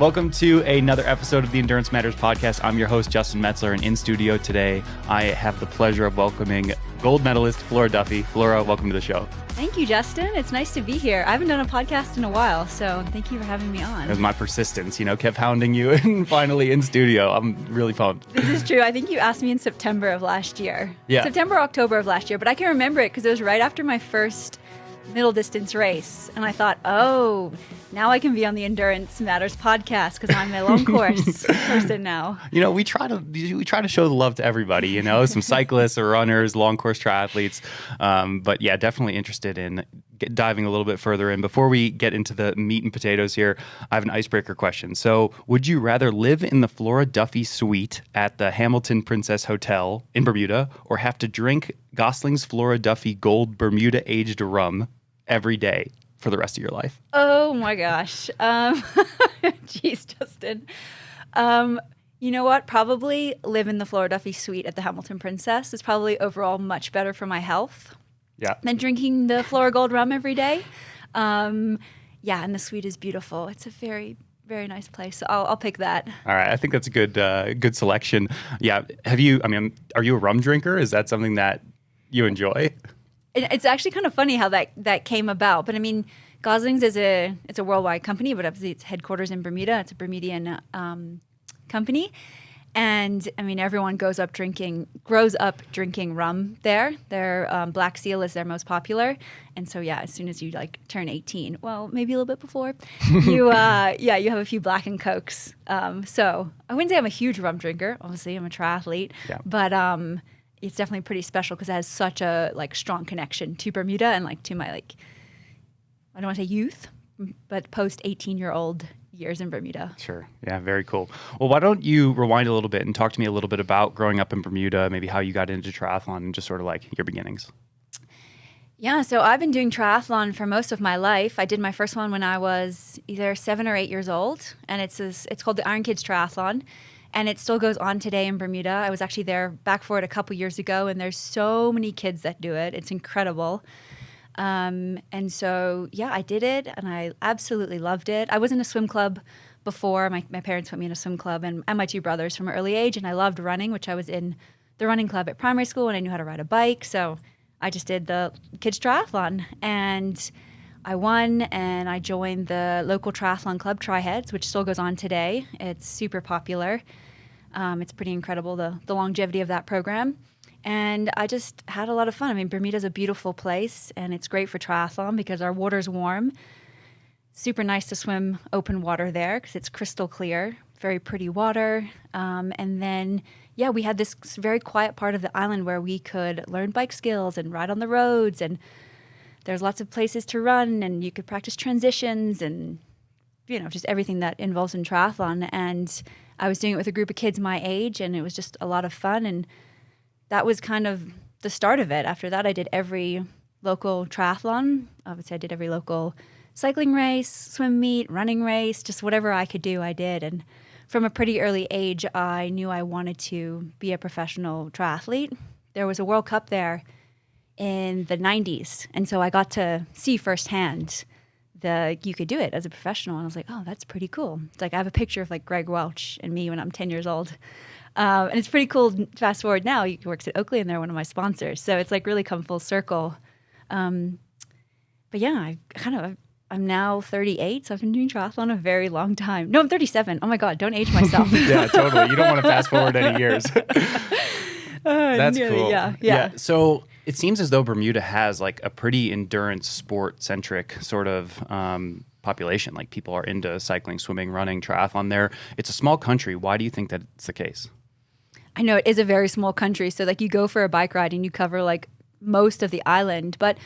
Welcome to another episode of the Endurance Matters podcast. I'm your host, Justin Metzler, and in studio today, I have the pleasure of welcoming gold medalist Flora Duffy. Flora, welcome to the show. Thank you, Justin. It's nice to be here. I haven't done a podcast in a while, so thank you for having me on. It was my persistence, kept hounding you, and finally in studio. I'm really pumped. This is true. I think you asked me in September of last year. Yeah. September, October of last year, but I can remember it because it was right after my first middle distance race. And I thought, oh, now I can be on the Endurance Matters podcast because I'm a long course person now. We try to show the love to everybody, some cyclists or runners, long course triathletes. But yeah, definitely interested in diving a little bit further in. Before we get into the meat and potatoes here, I have an icebreaker question. So would you rather live in the Flora Duffy suite at the Hamilton Princess Hotel in Bermuda or have to drink Gosling's Flora Duffy Gold Bermuda aged rum every day for the rest of your life? Oh my gosh. Jeez, Justin. You know what? Probably live in the Flora Duffy suite at the Hamilton Princess. It's probably overall much better for my health than drinking the Flora Gold rum every day. And the suite is beautiful. It's a very, very nice place. So I'll pick that. All right. I think that's a good selection. Yeah. Are you a rum drinker? Is that something that you enjoy? It's actually kind of funny how that came about. But Gosling's it's a worldwide company, but obviously it's headquarters in Bermuda. It's a Bermudian company. And everyone grows up drinking rum there. Their Black Seal is their most popular. And so, as soon as you turn 18, well, maybe a little bit before, you have a few Black and Cokes. So I wouldn't say I'm a huge rum drinker. Obviously, I'm a triathlete. Yeah. But it's definitely pretty special because it has such a strong connection to Bermuda and to my I don't want to say youth, but post 18-year-old years in Bermuda. Sure. Yeah, very cool. Well, why don't you rewind a little bit and talk to me a little bit about growing up in Bermuda, maybe how you got into triathlon and just sort of your beginnings. Yeah, so I've been doing triathlon for most of my life. I did my first one when I was either 7 or 8 years old, and it's called the Iron Kids Triathlon. And it still goes on today in Bermuda. I was actually there back for it a couple years ago, and there's so many kids that do it. It's incredible. And so, I did it, and I absolutely loved it. I was in a swim club before. My parents put me in a swim club, and my two brothers from an early age, and I loved running, which I was in the running club at primary school, and I knew how to ride a bike. So I just did the kids triathlon, and I won, and I joined the local triathlon club, Tri-Heads, which still goes on today. It's super popular. It's pretty incredible, the longevity of that program. And I just had a lot of fun. Bermuda's a beautiful place, and it's great for triathlon because our water's warm. Super nice to swim open water there because it's crystal clear, very pretty water. And then, we had this very quiet part of the island where we could learn bike skills and ride on the roads, and there's lots of places to run, and you could practice transitions and, just everything that involves in triathlon. And I was doing it with a group of kids my age, and it was just a lot of fun. And that was kind of the start of it. After that, I did every local triathlon. Obviously, I did every local cycling race, swim meet, running race, just whatever I could do, I did. And from a pretty early age, I knew I wanted to be a professional triathlete. There was a World Cup there in the 90s. And so I got to see firsthand you could do it as a professional. And I was like, oh, that's pretty cool. It's I have a picture of Greg Welch and me when I'm 10 years old. And it's pretty cool. Fast forward now, he works at Oakley and they're one of my sponsors. So it's really come full circle. But yeah, I'm now 38, so I've been doing triathlon a very long time. No, I'm 37. Oh my God, don't age myself. Yeah, totally. You don't want to fast forward any years. That's cool. Yeah. So it seems as though Bermuda has a pretty endurance sport centric sort of population. People are into cycling, swimming, running, triathlon there. It's a small country. Why do you think that it's the case? I know it is a very small country. So you go for a bike ride and you cover most of the island. But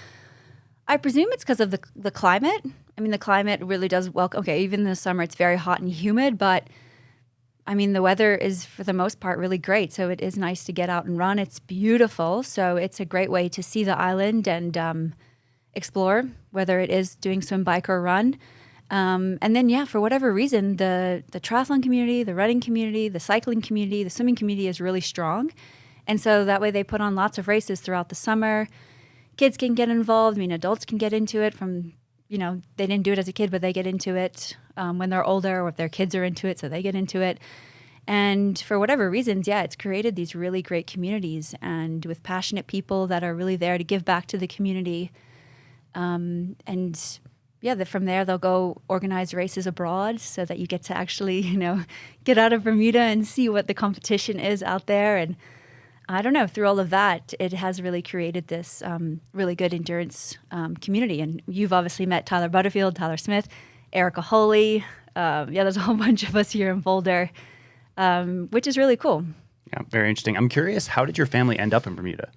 I presume it's because of the climate. The climate really does welcome. Okay, even in the summer it's very hot and humid, but the weather is for the most part really great. So it is nice to get out and run. It's beautiful. So it's a great way to see the island and explore, whether it is doing swim, bike, or run. And then, for whatever reason, the triathlon community, the running community, the cycling community, the swimming community is really strong. And so that way they put on lots of races throughout the summer. Kids can get involved. Adults can get into it from they didn't do it as a kid, but they get into it when they're older, or if their kids are into it, so they get into it. And for whatever reasons, yeah, it's created these really great communities, and with passionate people that are really there to give back to the community. And yeah, from there they'll go organize races abroad so that you get to actually, get out of Bermuda and see what the competition is out there. And I don't know, through all of that, it has really created this really good endurance community. And you've obviously met Tyler Butterfield, Tyler Smith, Erica Holy. There's a whole bunch of us here in Boulder, which is really cool. Yeah, very interesting. I'm curious, how did your family end up in Bermuda?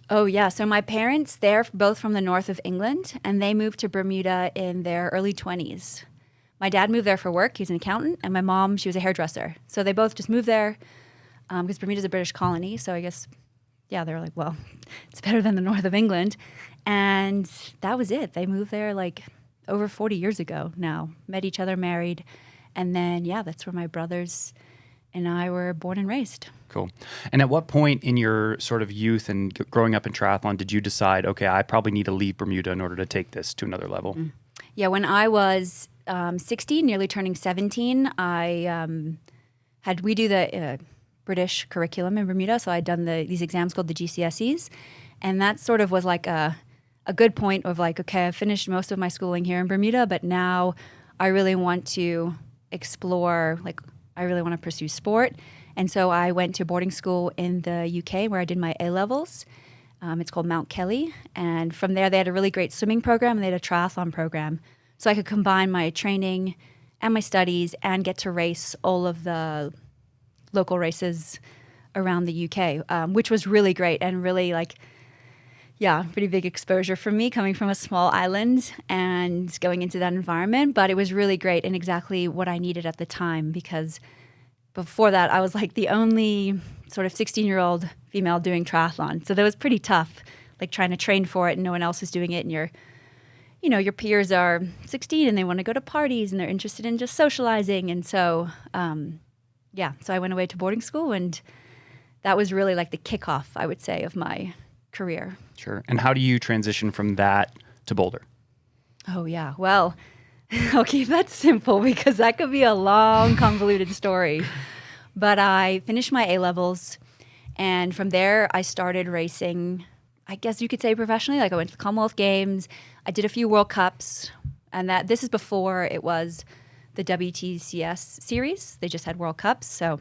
Oh, yeah. So my parents, they're both from the north of England, and they moved to Bermuda in their early 20s. My dad moved there for work. He's an accountant. And my mom, she was a hairdresser. So they both just moved there because Bermuda's a British colony. So I guess, yeah, they were like, well, it's better than the north of England. And that was it. They moved there like over 40 years ago now, met each other, married. And then, yeah, that's where my brothers and I were born and raised. Cool. And at what point in your sort of youth and growing up in triathlon did you decide, okay, I probably need to leave Bermuda in order to take this to another level? Yeah, when I was 16, nearly turning 17, we do the British curriculum in Bermuda, so I'd done these exams called the GCSEs, and that sort of was like a good point of like, okay, I've finished most of my schooling here in Bermuda, but now I really want to explore, like I really want to pursue sport. And so I went to boarding school in the UK where I did my A-levels. It's called Mount Kelly. And from there, they had a really great swimming program and they had a triathlon program. So I could combine my training and my studies and get to race all of the local races around the UK, which was really great and really pretty big exposure for me coming from a small island and going into that environment. But it was really great and exactly what I needed at the time, because before that, I was like the only sort of 16-year-old female doing triathlon. So that was pretty tough, like trying to train for it and no one else is doing it. And your peers are 16 and they want to go to parties and they're interested in just socializing. And so, so I went away to boarding school, and that was really like the kickoff, I would say, of my career. Sure. And how do you transition from that to Boulder? Oh, yeah. Well, I'll keep that simple because that could be a long, convoluted story. But I finished my A-levels, and from there I started racing, I guess you could say professionally. Like I went to the Commonwealth Games, I did a few World Cups, and this is before it was the WTCS series. They just had World Cups. So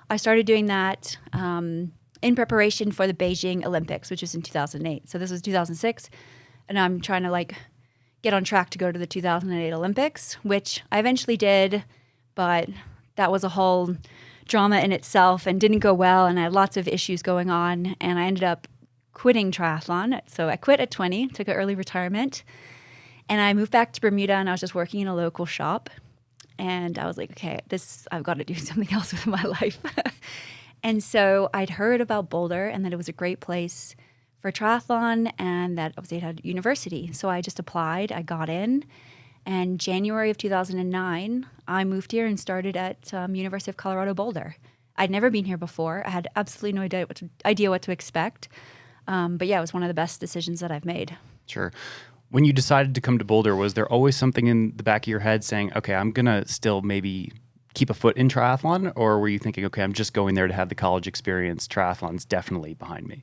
I started doing that in preparation for the Beijing Olympics, which was in 2008. So this was 2006, and I'm trying to get on track to go to the 2008 Olympics, which I eventually did, but that was a whole drama in itself and didn't go well, and I had lots of issues going on, and I ended up quitting triathlon. So I quit at 20, took an early retirement, and I moved back to Bermuda, and I was just working in a local shop, and I was like, okay, I've got to do something else with my life. And so I'd heard about Boulder and that it was a great place for triathlon, and that obviously it had a university. So I just applied, I got in, and January of 2009, I moved here and started at University of Colorado Boulder. I'd never been here before. I had absolutely no idea what to expect. But yeah, it was one of the best decisions that I've made. Sure. When you decided to come to Boulder, was there always something in the back of your head saying, okay, I'm going to still maybe keep a foot in triathlon? Or were you thinking, okay, I'm just going there to have the college experience. Triathlon's definitely behind me.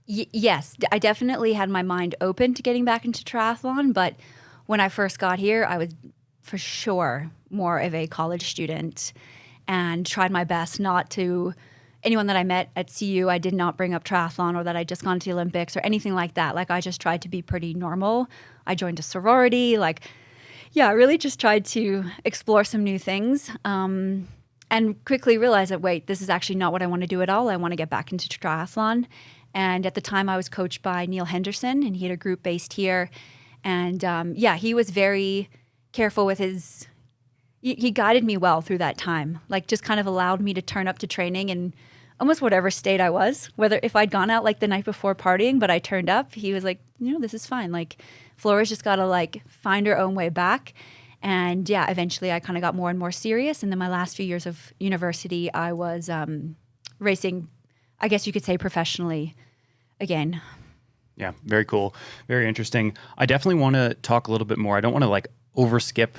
Yes, I definitely had my mind open to getting back into triathlon. But when I first got here, I was for sure more of a college student and tried my best not to. Anyone that I met at CU, I did not bring up triathlon or that I'd just gone to the Olympics or anything like that. I just tried to be pretty normal. I joined a sorority. I really just tried to explore some new things and quickly realized that, wait, this is actually not what I want to do at all. I want to get back into triathlon. And at the time, I was coached by Neil Henderson, and he had a group based here. And he was very careful with his. He guided me well through that time. Just kind of allowed me to turn up to training in almost whatever state I was. Whether if I'd gone out the night before partying, but I turned up, he was like, this is fine. Flora's just got to find her own way back. And yeah, eventually I kind of got more and more serious. And then my last few years of university, I was racing, I guess you could say professionally again. Yeah, very cool. Very interesting. I definitely want to talk a little bit more. I don't want to like overskip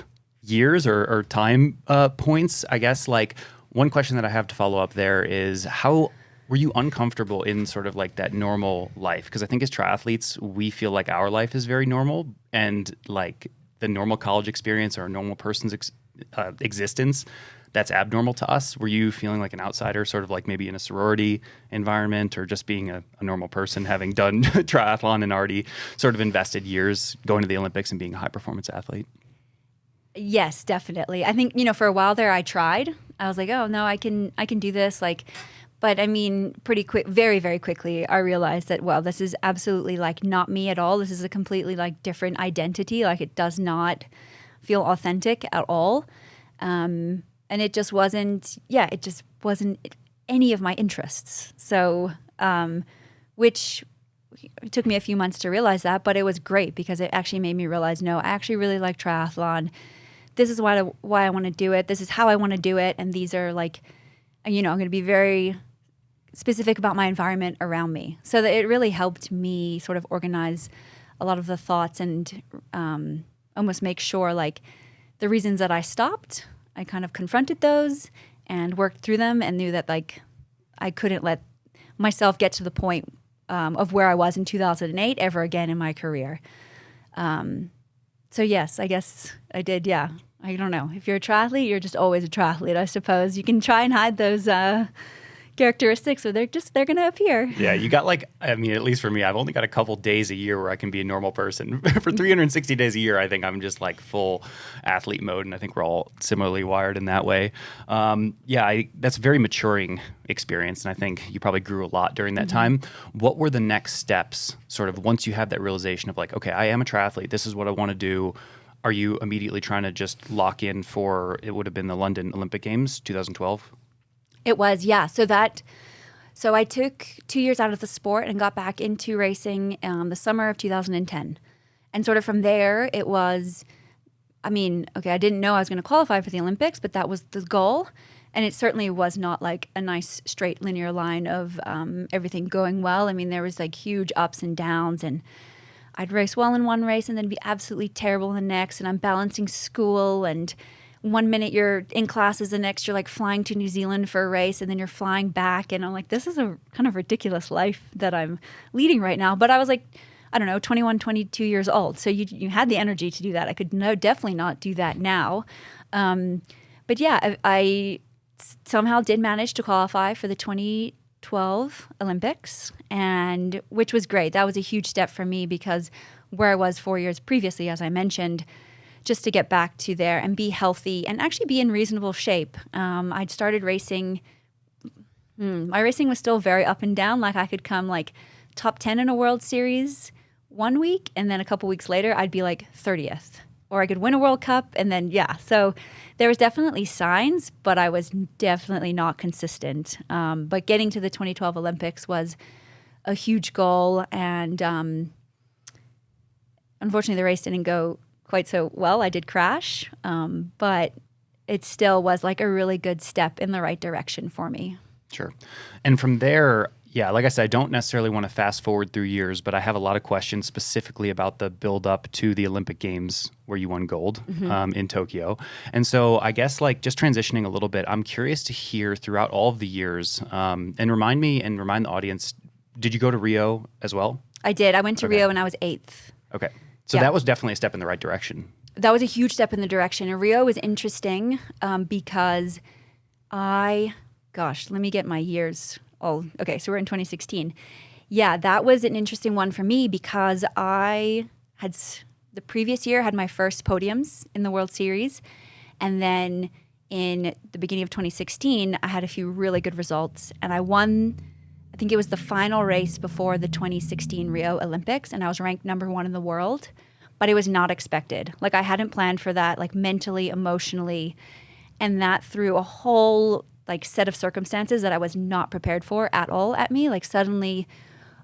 years or time points. I guess like one question that I have to follow up there is how were you uncomfortable in sort of like that normal life? Because I think as triathletes, we feel like our life is very normal and like the normal college experience or a normal person's existence, that's abnormal to us. Were you feeling like an outsider, sort of like maybe in a sorority environment or just being a normal person having done triathlon and already sort of invested years going to the Olympics and being a high performance athlete? Yes, definitely. I think, for a while there I tried. I was like, oh no, I can do this. But I mean, pretty quick, very, very quickly, I realized that, well, this is absolutely like not me at all. This is a completely like different identity. Like it does not feel authentic at all. And it just wasn't, it just wasn't any of my interests. So, which it took me a few months to realize that, but it was great because it actually made me realize, no, I actually really like triathlon. This is why I want to do it. This is how I want to do it. And these are like, I'm going to be very specific about my environment around me. So that it really helped me sort of organize a lot of the thoughts and almost make sure like the reasons that I stopped, I kind of confronted those and worked through them and knew that like I couldn't let myself get to the point of where I was in 2008 ever again in my career. So yes, I guess I did. Yeah. I don't know. If you're a triathlete, you're just always a triathlete, I suppose. You can try and hide those characteristics, or they're going to appear. Yeah, you got like, I mean, at least for me, I've only got a couple days a year where I can be a normal person. For 360 days a year, I think I'm just like full athlete mode, and I think we're all similarly wired in that way. That's a very maturing experience, and I think you probably grew a lot during that time. What were the next steps, sort of, once you have that realization of like, okay, I am a triathlete, this is what I want to do? Are you immediately trying to just lock in for, it would have been the London Olympic Games, 2012? It was, yeah. So I took 2 years out of the sport and got back into racing the summer of 2010. And sort of from there, it was, I didn't know I was going to qualify for the Olympics, but that was the goal. And it certainly was not like a nice straight linear line of everything going well. I mean, there was like huge ups and downs, and I'd race well in one race and then be absolutely terrible in the next. And I'm balancing school, and 1 minute you're in classes, the next you're like flying to New Zealand for a race, and then you're flying back. And I'm like, this is a kind of ridiculous life that I'm leading right now. But I was like, I don't know, 21, 22 years old. So you had the energy to do that. I could definitely not do that now. But yeah, I somehow did manage to qualify for the 2012 Olympics, and which was great. That was a huge step for me because where I was 4 years previously, as I mentioned, just to get back to there and be healthy and actually be in reasonable shape. I'd started racing. My racing was still very up and down. Like I could come like top 10 in a World Series 1 week, and then a couple weeks later I'd be like 30th. Or I could win a World Cup, and then, so there was definitely signs, but I was definitely not consistent. But getting to the 2012 Olympics was a huge goal, and unfortunately the race didn't go quite so well. I did crash, but it still was like a really good step in the right direction for me. Sure. And from there, like I said, I don't necessarily want to fast forward through years, but I have a lot of questions specifically about the build up to the Olympic Games where you won gold in Tokyo. And so I guess like just transitioning a little bit, I'm curious to hear throughout all of the years, and remind the audience, did you go to Rio as well? I did. I went to Rio when I was 8th. Okay. So that was definitely a step in the right direction. That was a huge step in the direction. And Rio was interesting because let me get my years. Oh, okay. So we're in 2016. Yeah, that was an interesting one for me because I had the previous year had my first podiums in the World Series. And then in the beginning of 2016, I had a few really good results. And I won, I think it was the final race before the 2016 Rio Olympics. And I was ranked number 1 in the world. But it was not expected. Like I hadn't planned for that, like mentally, emotionally. And that threw a whole like set of circumstances that I was not prepared for at all at me. Like suddenly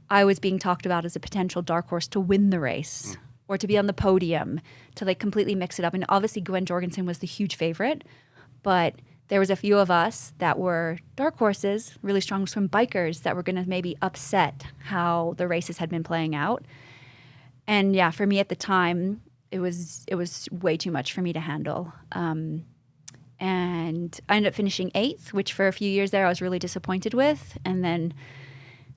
I was being talked about as a potential dark horse to win the race or to be on the podium, to like completely mix it up. And obviously Gwen Jorgensen was the huge favorite, but there was a few of us that were dark horses, really strong swim bikers that were going to maybe upset how the races had been playing out. And yeah, for me at the time, it was way too much for me to handle. And I ended up finishing 8th, which for a few years there I was really disappointed with. And then,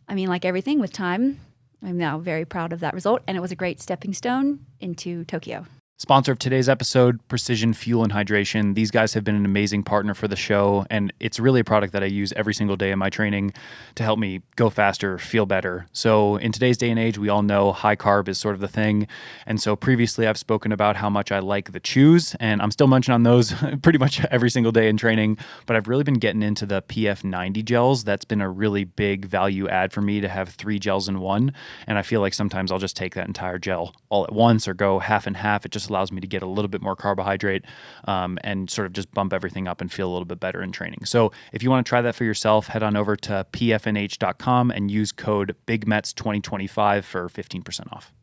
I mean, like everything with time, I'm now very proud of that result. And it was a great stepping stone into Tokyo. Sponsor of today's episode, Precision Fuel and Hydration. These guys have been an amazing partner for the show, and it's really a product that I use every single day in my training to help me go faster, feel better. So in today's day and age, we all know high carb is sort of the thing. And so previously I've spoken about how much I like the chews, and I'm still munching on those pretty much every single day in training, but I've really been getting into the PF90 gels. That's been a really big value add for me to have 3 gels in one. And I feel like sometimes I'll just take that entire gel all at once or go half and half. It just allows me to get a little bit more carbohydrate and sort of just bump everything up and feel a little bit better in training. So if you want to try that for yourself, head on over to pfnh.com and use code BigMetz2025 for 15% off.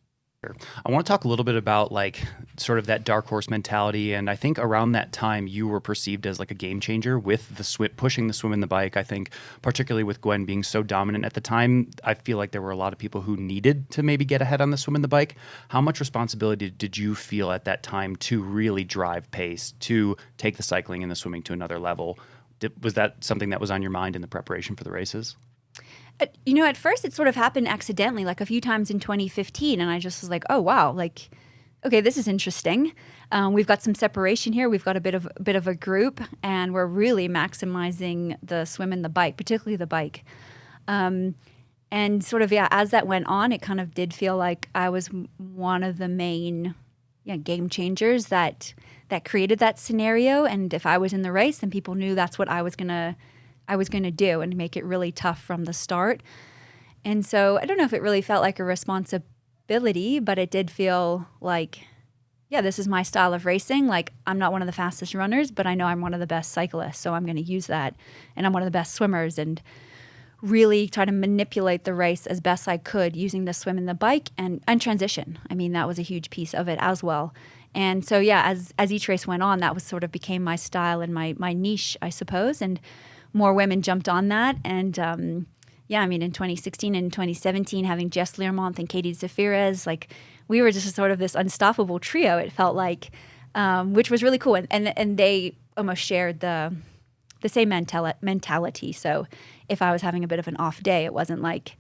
I want to talk a little bit about like sort of that dark horse mentality. And I think around that time you were perceived as like a game changer with the swim, pushing the swim and the bike. I think particularly with Gwen being so dominant at the time, I feel like there were a lot of people who needed to maybe get ahead on the swim and the bike. How much responsibility did you feel at that time to really drive pace, to take the cycling and the swimming to another level? Was that something that was on your mind in the preparation for the races? You know, at first it sort of happened accidentally, like a few times in 2015. And I just was like, oh, wow, like, okay, this is interesting. We've got some separation here. We've got a bit of a group, and we're really maximizing the swim and the bike, particularly the bike. And sort of, yeah, as that went on, it kind of did feel like I was one of the main game changers that created that scenario. And if I was in the race, then people knew that's what I was going to do and make it really tough from the start. And so I don't know if it really felt like a responsibility, but it did feel like, yeah, this is my style of racing. Like, I'm not one of the fastest runners, but I know I'm one of the best cyclists. So I'm going to use that. And I'm one of the best swimmers, and really try to manipulate the race as best I could using the swim and the bike and transition. I mean, that was a huge piece of it as well. And so, yeah, as each race went on, that was sort of became my style and my niche, I suppose. And more women jumped on that. And yeah, I mean, in 2016 and 2017, having Jess Learmonth and Katie Zafiras, like we were just sort of this unstoppable trio, it felt like, which was really cool. And they almost shared the same mentality. So if I was having a bit of an off day, it wasn't like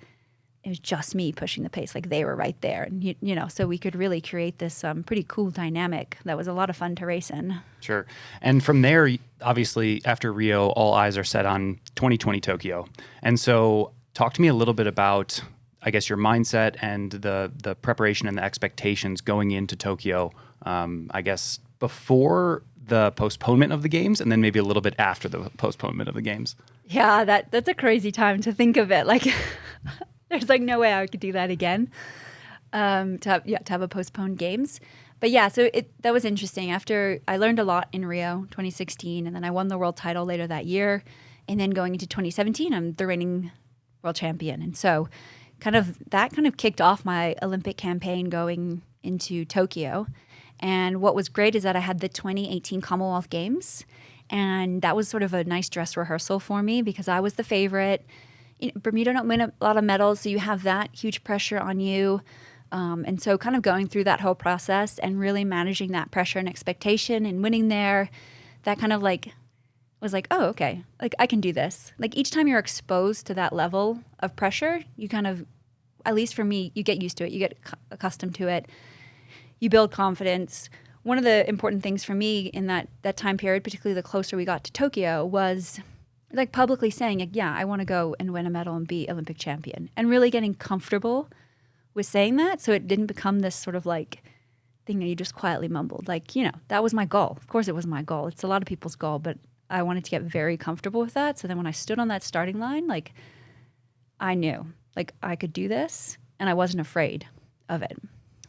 it was just me pushing the pace, like they were right there. And, you know, so we could really create this pretty cool dynamic that was a lot of fun to race in. Sure. And from there, obviously, after Rio, all eyes are set on 2020 Tokyo. And so talk to me a little bit about, I guess, your mindset and the preparation and the expectations going into Tokyo, I guess, before the postponement of the games and then maybe a little bit after the postponement of the games. Yeah, that's a crazy time to think of it. Like, there's like no way I could do that again, to have a postponed games. But yeah, so that was interesting. After I learned a lot in Rio 2016, and then I won the world title later that year. And then going into 2017, I'm the reigning world champion. And so that kicked off my Olympic campaign going into Tokyo. And what was great is that I had the 2018 Commonwealth Games. And that was sort of a nice dress rehearsal for me because I was the favorite. Bermuda don't win a lot of medals, so you have that huge pressure on you. And so kind of going through that whole process and really managing that pressure and expectation and winning there, that kind of like was like, oh, okay, like I can do this. Like each time you're exposed to that level of pressure, you kind of, at least for me, you get used to it. You get accustomed to it. You build confidence. One of the important things for me in that time period, particularly the closer we got to Tokyo, was like publicly saying, like, yeah, I want to go and win a medal and be Olympic champion, and really getting comfortable with saying that. So it didn't become this sort of like thing that you just quietly mumbled. Like, you know, that was my goal. Of course it was my goal. It's a lot of people's goal, but I wanted to get very comfortable with that. So then when I stood on that starting line, like I knew like I could do this and I wasn't afraid of it.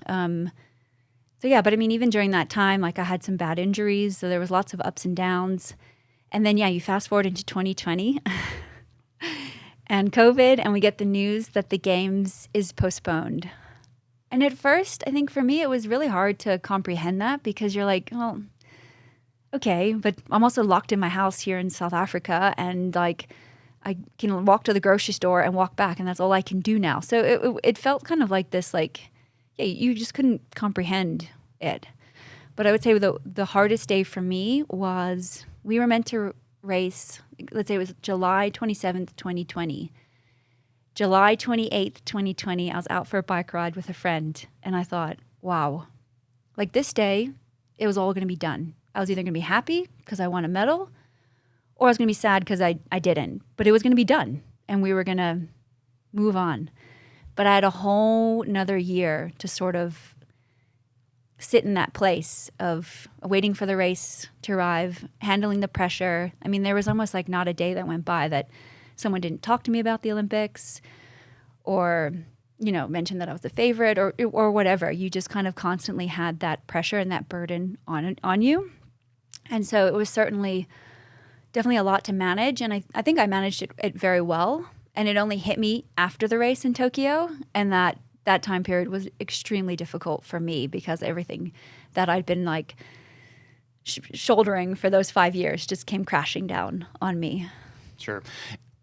So yeah, but I mean, even during that time, like I had some bad injuries. So there was lots of ups and downs. And then, yeah, you fast forward into 2020 and COVID, and we get the news that the games is postponed. And at first, I think for me, it was really hard to comprehend that because you're like, well, okay, but I'm also locked in my house here in South Africa, and like I can walk to the grocery store and walk back, and that's all I can do now. So it felt kind of like this, like, yeah, you just couldn't comprehend it. But I would say the hardest day for me was we were meant to race, let's say it was July 27th, 2020. July 28th, 2020, I was out for a bike ride with a friend, and I thought, wow, like this day, it was all going to be done. I was either going to be happy because I won a medal, or I was going to be sad because I didn't. But it was going to be done, and we were going to move on. But I had a whole another year to sort of sit in that place of waiting for the race to arrive, handling the pressure. I mean, there was almost like not a day that went by that someone didn't talk to me about the Olympics or, you know, mention that I was the favorite or whatever. You just kind of constantly had that pressure and that burden on you. And so it was definitely a lot to manage. And I think I managed it very well. And it only hit me after the race in Tokyo. And that time period was extremely difficult for me because everything that I'd been like shouldering for those 5 years just came crashing down on me. Sure.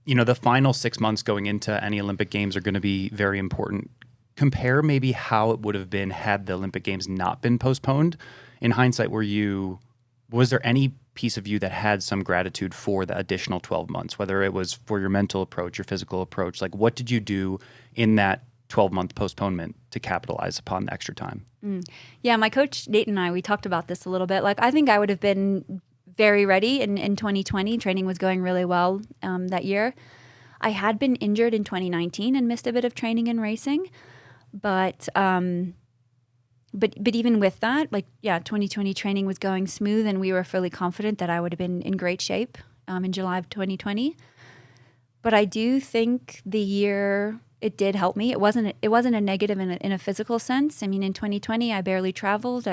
You know, the final 6 months going into any Olympic Games are going to be very important. Compare maybe how it would have been had the Olympic Games not been postponed. In hindsight, was there any piece of you that had some gratitude for the additional 12 months, whether it was for your mental approach, your physical approach? Like, what did you do in that 12-month postponement to capitalize upon the extra time? Yeah, my coach, Nate, and we talked about this a little bit. Like, I think I would have been very ready in 2020. Training was going really well that year. I had been injured in 2019 and missed a bit of training and racing. But even with that, like, yeah, 2020 training was going smooth, and we were fully confident that I would have been in great shape in July of 2020. But I do think the year, it did help me. It wasn't a negative in a physical sense. I mean, in 2020, I barely traveled.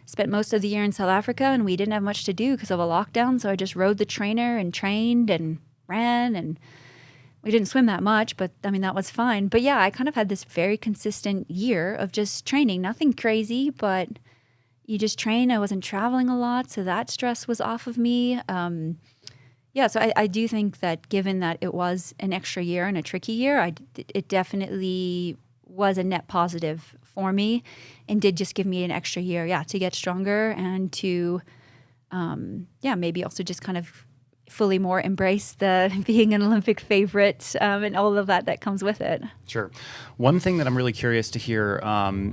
Spent most of the year in South Africa, and we didn't have much to do because of a lockdown. So I just rode the trainer and trained and ran, and we didn't swim that much, but I mean, that was fine. But yeah, I kind of had this very consistent year of just training, nothing crazy, but you just train. I wasn't traveling a lot, so that stress was off of me. Yeah, so I do think that given that it was an extra year and a tricky year, it definitely was a net positive for me and did just give me an extra year, to get stronger and to, maybe also just kind of fully more embrace the being an Olympic favorite and all of that comes with it. Sure. One thing that I'm really curious to hear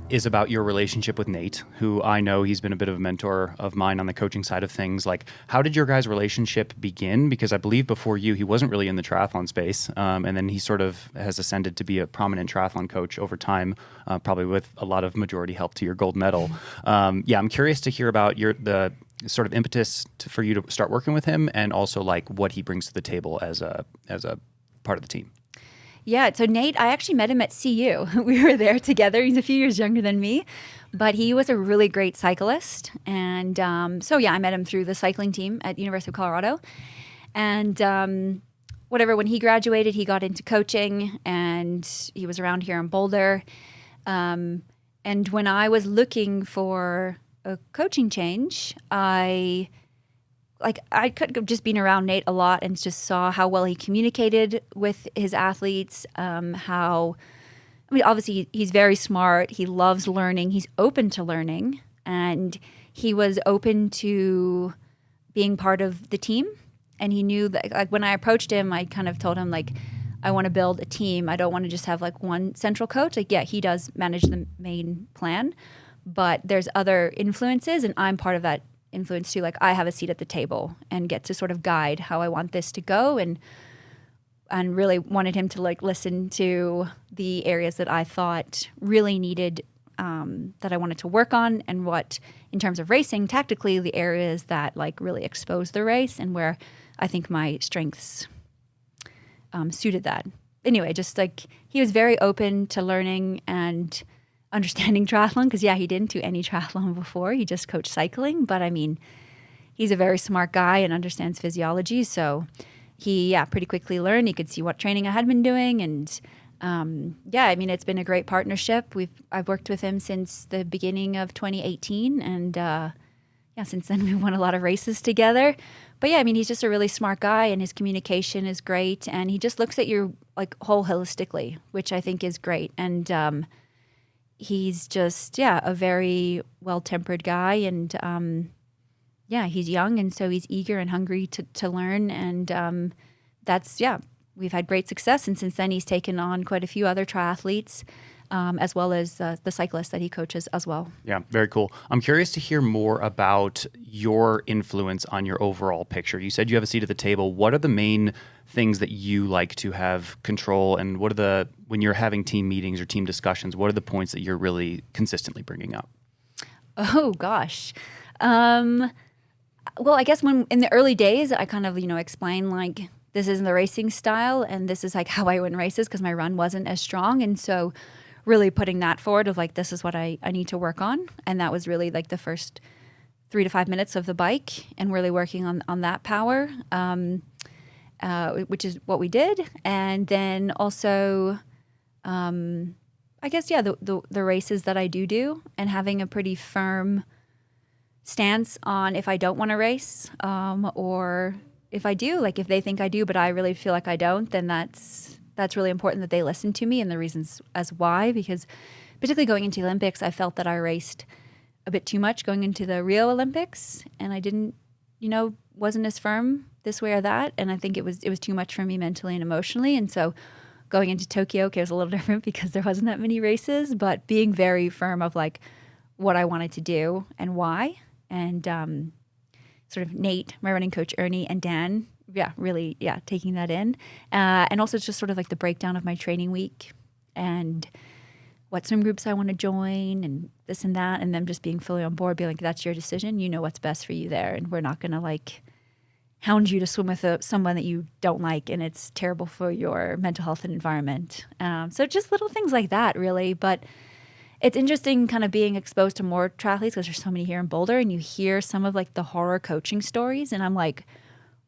is about your relationship with Nate, who I know he's been a bit of a mentor of mine on the coaching side of things. Like, how did your guys' relationship begin? Because I believe before you, he wasn't really in the triathlon space. And then he sort of has ascended to be a prominent triathlon coach over time, probably with a lot of majority help to your gold medal. I'm curious to hear about the sort of impetus for you to start working with him, and also like what he brings to the table as a part of the team. Yeah, so Nate, I actually met him at CU. We were there together. He's a few years younger than me, but he was a really great cyclist. And I met him through the cycling team at University of Colorado. And when he graduated, he got into coaching, and he was around here in Boulder. And when I was looking for a coaching change, I could have just been around Nate a lot and just saw how well he communicated with his athletes. Obviously he's very smart. He loves learning. He's open to learning, and he was open to being part of the team. And he knew that, like, when I approached him, I kind of told him, like, I want to build a team. I don't want to just have like one central coach. Like, yeah, he does manage the main plan, but there's other influences, and I'm part of that influence too. Like, I have a seat at the table and get to sort of guide how I want this to go, and really wanted him to like listen to the areas that I thought really needed, that I wanted to work on, and what, in terms of racing, tactically, the areas that like really expose the race and where I think my strengths suited that. Anyway, just like he was very open to learning and understanding triathlon, because he didn't do any triathlon before. He just coached cycling, but I mean, he's a very smart guy and understands physiology. So he pretty quickly learned. He could see what training I had been doing, and it's been a great partnership. I've worked with him since the beginning of 2018, and since then we won a lot of races together. But yeah, I mean, he's just a really smart guy, and his communication is great, and he just looks at you like whole holistically, which I think is great. And he's just a very well-tempered guy, and he's young, and so he's eager and hungry to learn, and we've had great success, and since then he's taken on quite a few other triathletes. As well as the cyclists that he coaches as well. Yeah, very cool. I'm curious to hear more about your influence on your overall picture. You said you have a seat at the table. What are the main things that you like to have control, and when you're having team meetings or team discussions, what are the points that you're really consistently bringing up? Oh, gosh. Well, I guess in the early days, I kind of, explain like, this isn't the racing style, and this is like how I win races because my run wasn't as strong. And so really putting that forward of like, this is what I need to work on. And that was really like the first 3 to 5 minutes of the bike, and really working on that power, which is what we did. And then also, I guess, the races that I do, and having a pretty firm stance on if I don't want to race, or if I do, like if they think I do, but I really feel like I don't, then that's really important that they listen to me and the reasons as why, because particularly going into the Olympics, I felt that I raced a bit too much going into the Rio Olympics, and I didn't, wasn't as firm this way or that. And I think it was too much for me mentally and emotionally. And so going into Tokyo, it was a little different because there wasn't that many races, but being very firm of like what I wanted to do and why. And sort of Nate, my running coach, Ernie, and Dan, really taking that in. And also just sort of like the breakdown of my training week and what swim groups I want to join and this and that, and them just being fully on board, being like, that's your decision. You know what's best for you there, and we're not going to like hound you to swim with someone that you don't like and it's terrible for your mental health and environment. So just little things like that, really. But it's interesting kind of being exposed to more triathletes because there's so many here in Boulder, and you hear some of like the horror coaching stories, and I'm like,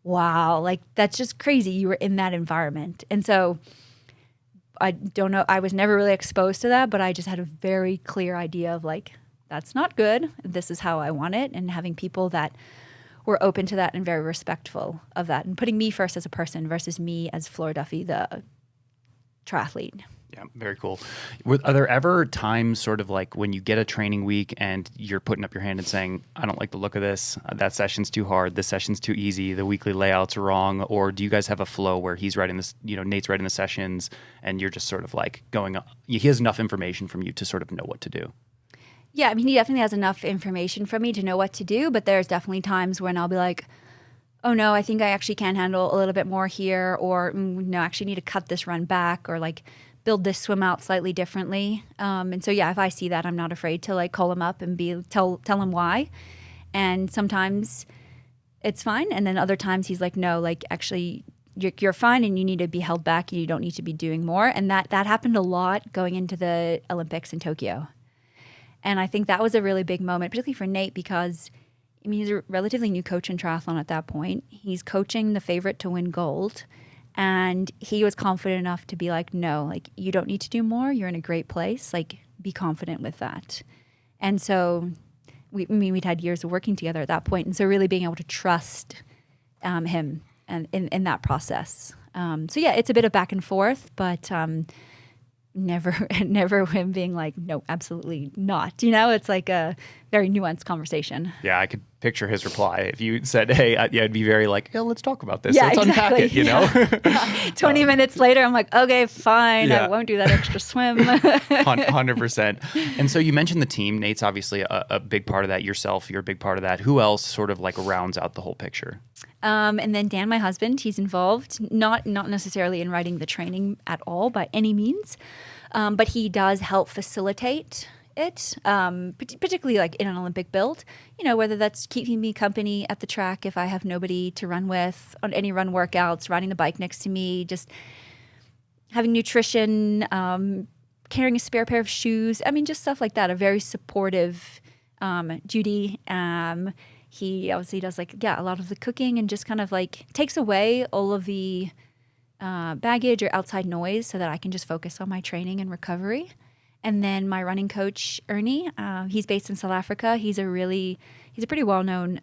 wow, like that's just crazy. You were in that environment. And so I don't know, I was never really exposed to that, but I just had a very clear idea of like, that's not good. This is how I want it. And having people that were open to that and very respectful of that, and putting me first as a person versus me as Flora Duffy, the triathlete. Yeah, very cool. Are there ever times sort of like when you get a training week and you're putting up your hand and saying, I don't like the look of this, that session's too hard, this session's too easy, the weekly layout's wrong? Or do you guys have a flow where he's writing this, Nate's writing the sessions, and you're just sort of like going up, he has enough information from you to sort of know what to do? Yeah, I mean, he definitely has enough information from me to know what to do, but there's definitely times when I'll be like, oh no, I think I actually can handle a little bit more here, or no, I actually need to cut this run back, or like build this swim out slightly differently. And so, if I see that, I'm not afraid to like call him up and tell him why. And sometimes it's fine. And then other times he's like, no, like actually you're fine and you need to be held back. You don't need to be doing more. And that happened a lot going into the Olympics in Tokyo. And I think that was a really big moment, particularly for Nate, because I mean, he's a relatively new coach in triathlon at that point. He's coaching the favorite to win gold. And he was confident enough to be like, no, like you don't need to do more. You're in a great place. Like be confident with that. And so we'd had years of working together at that point. And so really being able to trust him and in that process. It's a bit of back and forth, but never him being like, no, absolutely not. It's like a very nuanced conversation. Yeah, I could picture his reply. If you said, hey, I'd be very like, yeah, let's talk about this. Yeah, let's exactly. unpack it, 20 minutes later, I'm like, okay, fine. I won't do that extra swim. 100%. And so you mentioned the team. Nate's obviously a big part of that. Yourself, you're a big part of that. Who else sort of like rounds out the whole picture? And then Dan, my husband, he's involved, not necessarily in writing the training at all by any means, but he does help facilitate it, particularly like in an Olympic build, whether that's keeping me company at the track if I have nobody to run with, on any run workouts, riding the bike next to me, just having nutrition, carrying a spare pair of shoes. I mean, just stuff like that. A very supportive Judy. He obviously does a lot of the cooking and just kind of like takes away all of the baggage or outside noise so that I can just focus on my training and recovery. And then my running coach, Ernie, he's based in South Africa. He's a he's a pretty well-known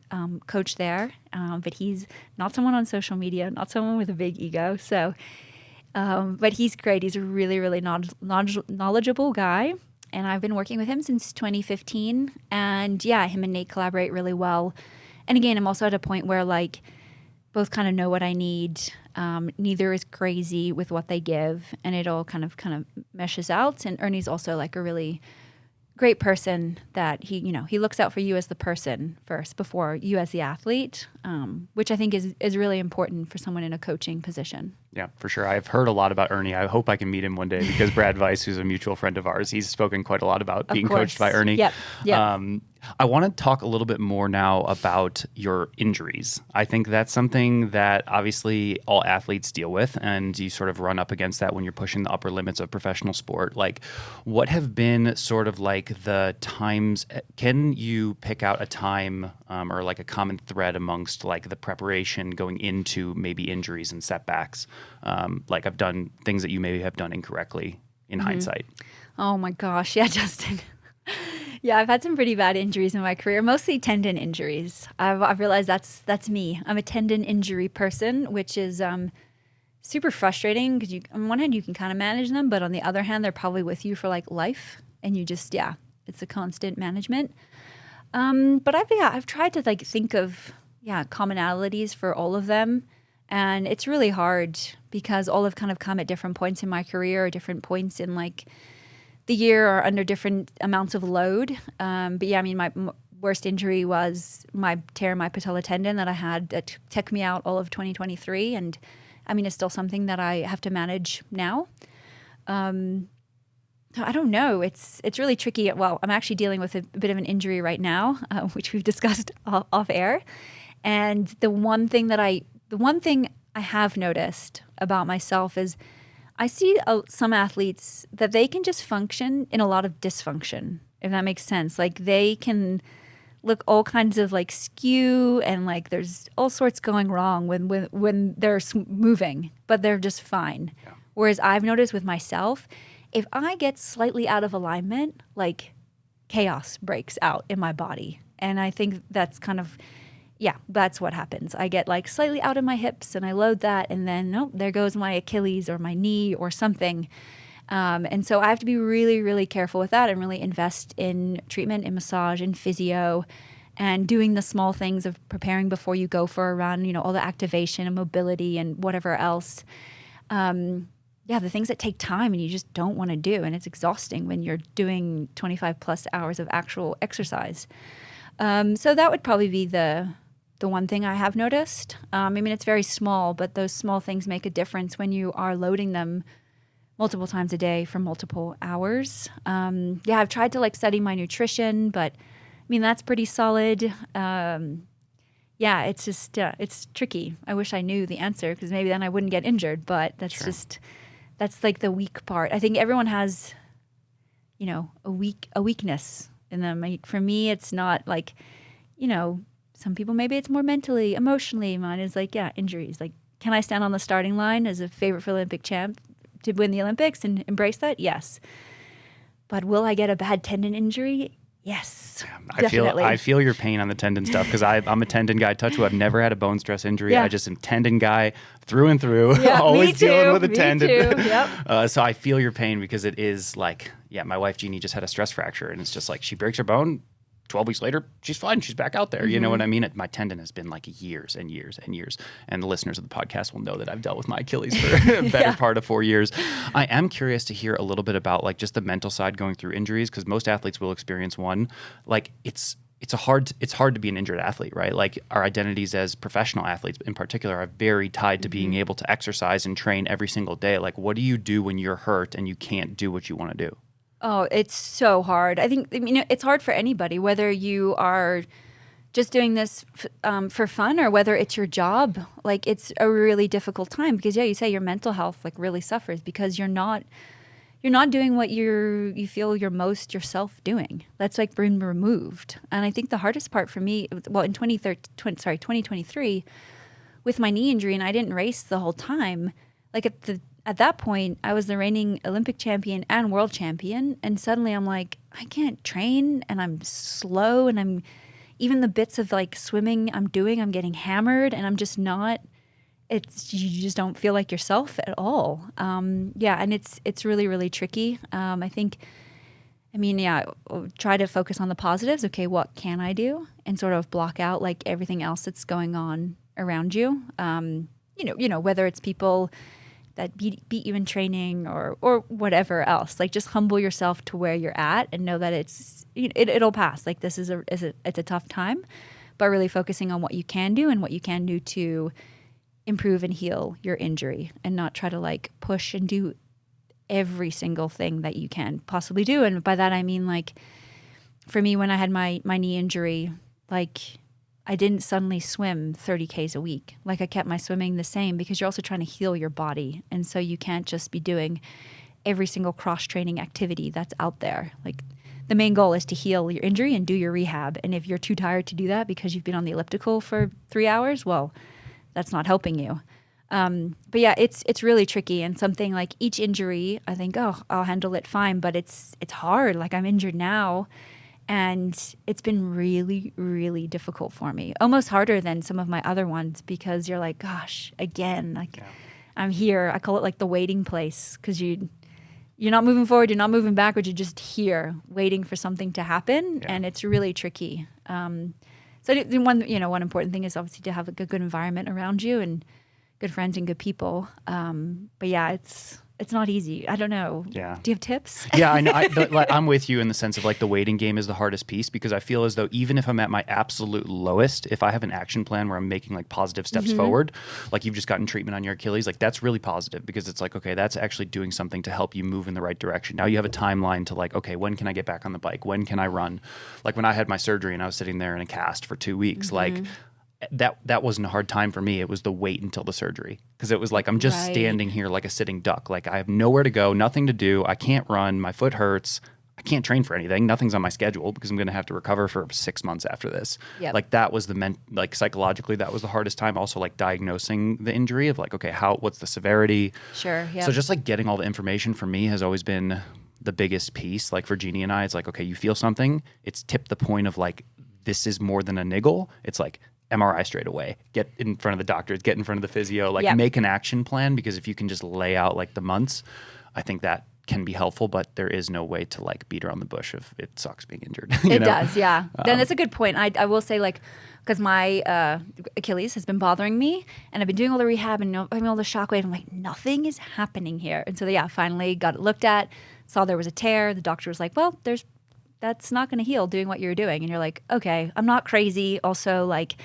coach there, but he's not someone on social media, not someone with a big ego. So, but he's great. He's a really, really knowledgeable guy. And I've been working with him since 2015. And yeah, him and Nate collaborate really well. And again, I'm also at a point where like both kind of know what I need. Neither is crazy with what they give, and it all kind of meshes out. And Ernie's also like a really great person that he looks out for you as the person first before you as the athlete, which I think is really important for someone in a coaching position. Yeah, for sure. I've heard a lot about Ernie. I hope I can meet him one day because Brad Weiss, who's a mutual friend of ours, he's spoken quite a lot about being coached by Ernie. Yep. I want to talk a little bit more now about your injuries. I think that's something that obviously all athletes deal with, and you sort of run up against that when you're pushing the upper limits of professional sport. Like, what have been sort of like the times? Can you pick out a time or like a common thread amongst like the preparation going into maybe injuries and setbacks? Like I've done things that you maybe have done incorrectly in hindsight. Oh my gosh. Yeah, Justin. Yeah, I've had some pretty bad injuries in my career, mostly tendon injuries. I've realized that's me. I'm a tendon injury person, which is super frustrating because on one hand you can kind of manage them, but on the other hand they're probably with you for like life, and you just it's a constant management. But I've tried to like think of commonalities for all of them, and it's really hard because all have kind of come at different points in my career or different points in like the year or under different amounts of load. But yeah, I mean, my worst injury was my tear in my patella tendon that I had that took me out all of 2023. And I mean, it's still something that I have to manage now. I don't know. It's really tricky. Well, I'm actually dealing with a bit of an injury right now, which we've discussed off air. And the one thing I have noticed about myself is I see some athletes that they can just function in a lot of dysfunction, if that makes sense. Like they can look all kinds of like skew and like there's all sorts going wrong when they're moving, but they're just fine. Yeah. Whereas I've noticed with myself, if I get slightly out of alignment, like chaos breaks out in my body. And I think that's kind of, that's what happens. I get like slightly out of my hips and I load that, and then there goes my Achilles or my knee or something. And so I have to be really, really careful with that and really invest in treatment, in massage, in physio, and doing the small things of preparing before you go for a run, all the activation and mobility and whatever else. The things that take time and you just don't want to do. And it's exhausting when you're doing 25 plus hours of actual exercise. So that would probably be the one thing I have noticed. I mean, it's very small, but those small things make a difference when you are loading them multiple times a day for multiple hours. I've tried to like study my nutrition, but I mean, that's pretty solid. It's just, it's tricky. I wish I knew the answer because maybe then I wouldn't get injured, but that's that's like the weak part. I think everyone has, a weakness in them. For me, it's not like, some people, maybe it's more mentally, emotionally. Mine is like, injuries. Like, can I stand on the starting line as a favorite for Olympic champ to win the Olympics and embrace that? Yes. But will I get a bad tendon injury? Yes, definitely. I feel your pain on the tendon stuff because I'm a tendon guy. Touch wood, I've never had a bone stress injury. I just am tendon guy through and through. Yeah, always dealing with a tendon. Too. Yep. So I feel your pain because it is like, my wife Jeannie just had a stress fracture, and it's just like she breaks her bone. 12 weeks later, she's fine. She's back out there. Mm-hmm. You know what I mean? My tendon has been like years and years and years. And the listeners of the podcast will know that I've dealt with my Achilles for a better part of 4 years. I am curious to hear a little bit about like just the mental side going through injuries, because most athletes will experience one. Like it's hard to be an injured athlete, right? Like our identities as professional athletes in particular are very tied to being able to exercise and train every single day. Like what do you do when you're hurt and you can't do what you want to do? Oh, it's so hard. I mean, it's hard for anybody, whether you are just doing this for fun or whether it's your job. Like, it's a really difficult time because, you say your mental health like really suffers because you're not doing what you feel you're most yourself doing. That's like been removed. And I think the hardest part for me, well, in 2023, with my knee injury, and I didn't race the whole time. Like at that point, I was the reigning Olympic champion and world champion. And suddenly I'm like, I can't train and I'm slow and I'm, even the bits of like swimming I'm getting hammered, and I'm just not. You just don't feel like yourself at all. Yeah, and it's really, really tricky. I think. I mean, yeah, try to focus on the positives. Okay, what can I do? And sort of block out like everything else that's going on around you. Whether it's people that beat you in training or whatever else. Like, just humble yourself to where you're at and know that it'll pass. Like, it's a tough time, but really focusing on what you can do and what you can do to improve and heal your injury, and not try to like push and do every single thing that you can possibly do. And by that I mean, like, for me, when I had my knee injury, like, I didn't suddenly swim 30 Ks a week. Like, I kept my swimming the same, because you're also trying to heal your body, and so you can't just be doing every single cross training activity that's out there. Like, the main goal is to heal your injury and do your rehab, and if you're too tired to do that because you've been on the elliptical for 3 hours, well, that's not helping you. But yeah, it's really tricky, and something like each injury, I think, oh, I'll handle it fine, but it's hard. Like, I'm injured now, and it's been really, really difficult for me. Almost harder than some of my other ones, because you're like, gosh, again, like, I'm here. I call it like the waiting place, because you're not moving forward, you're not moving backwards, you're just here waiting for something to happen, and it's really tricky. So the one important thing is obviously to have a good environment around you and good friends and good people. But yeah, it's not easy. I don't know. Yeah. Do you have tips? Yeah, I know. I'm with you in the sense of like the waiting game is the hardest piece, because I feel as though even if I'm at my absolute lowest, if I have an action plan where I'm making like positive steps forward, like you've just gotten treatment on your Achilles, like that's really positive, because it's like, okay, that's actually doing something to help you move in the right direction. Now you have a timeline to like, okay, when can I get back on the bike? When can I run? Like when I had my surgery and I was sitting there in a cast for 2 weeks, like that wasn't a hard time for me. It was the wait until the surgery, because it was like I'm just standing here like a sitting duck. Like I have nowhere to go, nothing to do. I can't run. My foot hurts. I can't train for anything. Nothing's on my schedule, because I'm going to have to recover for 6 months after this. Yep. Like that was like psychologically, that was the hardest time. Also like diagnosing the injury of like, okay, what's the severity? Sure. Yeah. So just like getting all the information for me has always been the biggest piece. Like for Jeannie and I, it's like, okay, you feel something. It's tipped the point of like, this is more than a niggle. It's like, MRI straight away, get in front of the doctors, get in front of the physio, like make an action plan, because if you can just lay out like the months, I think that can be helpful, but there is no way to like beat around the bush if it sucks being injured. It does, yeah. Then that's a good point. I will say, like, because my Achilles has been bothering me, and I've been doing all the rehab and having all the shockwave. I'm like, nothing is happening here. And so finally got it looked at, saw there was a tear. The doctor was like, well, that's not going to heal doing what you're doing. And you're like, okay, I'm not crazy. Also, like,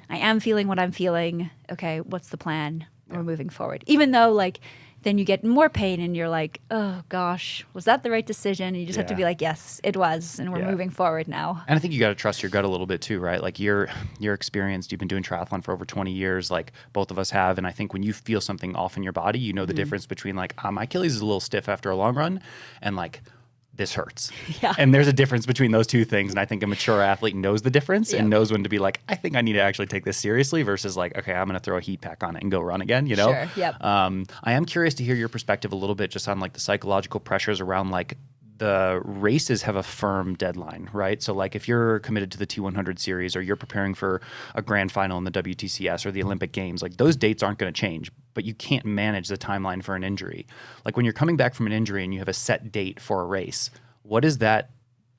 I am feeling what I'm feeling. Okay, what's the plan? We're moving forward. Even though, like, then you get more pain and you're like, oh gosh, was that the right decision? And you just have to be like, yes, it was. And we're moving forward now. And I think you got to trust your gut a little bit too, right? Like you're experienced, you've been doing triathlon for over 20 years, like both of us have. And I think when you feel something off in your body, you know the difference between like, my Achilles is a little stiff after a long run, and like, this hurts. Yeah. And there's a difference between those two things. And I think a mature athlete knows the difference and knows when to be like, I think I need to actually take this seriously, versus like, okay, I'm going to throw a heat pack on it and go run again, you know? Sure. Yep. I am curious to hear your perspective a little bit just on like the psychological pressures around like the races have a firm deadline, right? So like if you're committed to the T100 series, or you're preparing for a grand final in the WTCS or the Olympic Games, like those dates aren't going to change, but you can't manage the timeline for an injury. Like when you're coming back from an injury and you have a set date for a race, what is that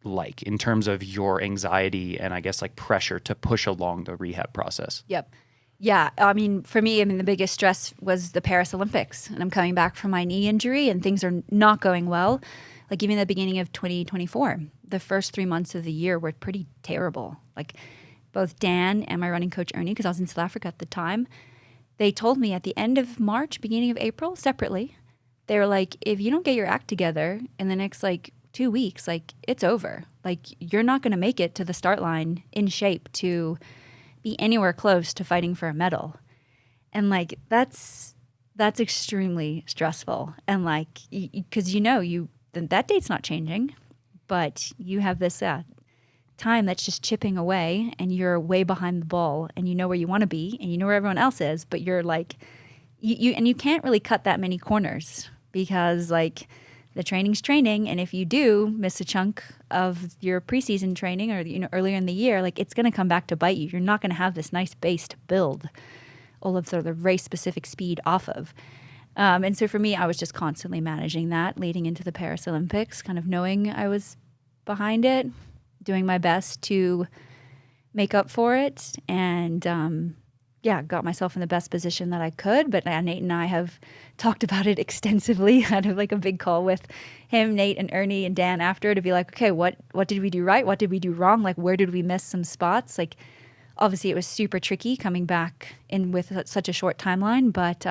like in terms of your anxiety and I guess like pressure to push along the rehab process? Yep. Yeah. I mean, for me, the biggest stress was the Paris Olympics, and I'm coming back from my knee injury and things are not going well. Like even the beginning of 2024, the first 3 months of the year were pretty terrible. Like both Dan and my running coach, Ernie, because I was in South Africa at the time, they told me at the end of March, beginning of April, separately, they were like, if you don't get your act together in the next like 2 weeks, like it's over. Like you're not going to make it to the start line in shape to be anywhere close to fighting for a medal. And like, that's extremely stressful. And like, because that date's not changing, but you have this time that's just chipping away, and you're way behind the ball, and you know where you want to be, and you know where everyone else is, but you're like, you can't really cut that many corners, because like the training's training. And if you do miss a chunk of your preseason training or, earlier in the year, like it's going to come back to bite you. You're not going to have this nice base to build all of the race specific speed off of. And so for me, I was just constantly managing that leading into the Paris Olympics, kind of knowing I was behind it, doing my best to make up for it. And got myself in the best position that I could. But Nate and I have talked about it extensively. I had like a big call with him, Nate, and Ernie and Dan after to be like, okay, what did we do right? What did we do wrong? Like, where did we miss some spots? Like, obviously, it was super tricky coming back in with such a short timeline. But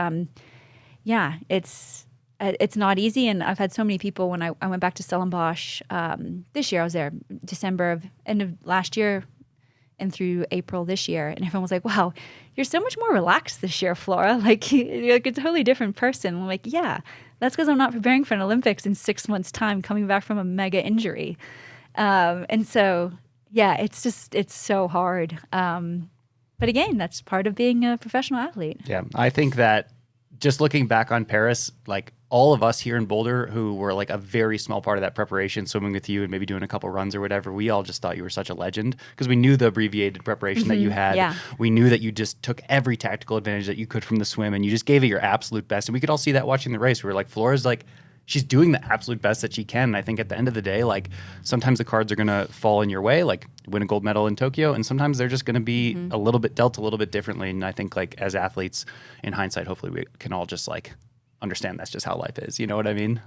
it's not easy. And I've had so many people when I went back to Stellenbosch this year. I was there end of last year and through April this year. And everyone was like, wow, you're so much more relaxed this year, Flora. Like, you're like a totally different person. I'm like, yeah, that's because I'm not preparing for an Olympics in 6 months' time, coming back from a mega injury. And so, yeah, it's so hard. But again, that's part of being a professional athlete. Yeah, I think that just looking back on Paris, like all of us here in Boulder who were like a very small part of that preparation, swimming with you and maybe doing a couple runs or whatever, we all just thought you were such a legend because we knew the abbreviated preparation that you had. Yeah. We knew that you just took every tactical advantage that you could from the swim and you just gave it your absolute best. And we could all see that watching the race. We were like, Flora's like, she's doing the absolute best that she can. And I think at the end of the day, like sometimes the cards are going to fall in your way, like win a gold medal in Tokyo. And sometimes they're just going to be a little bit dealt a little bit differently. And I think like as athletes in hindsight, hopefully we can all just like understand that's just how life is. You know what I mean?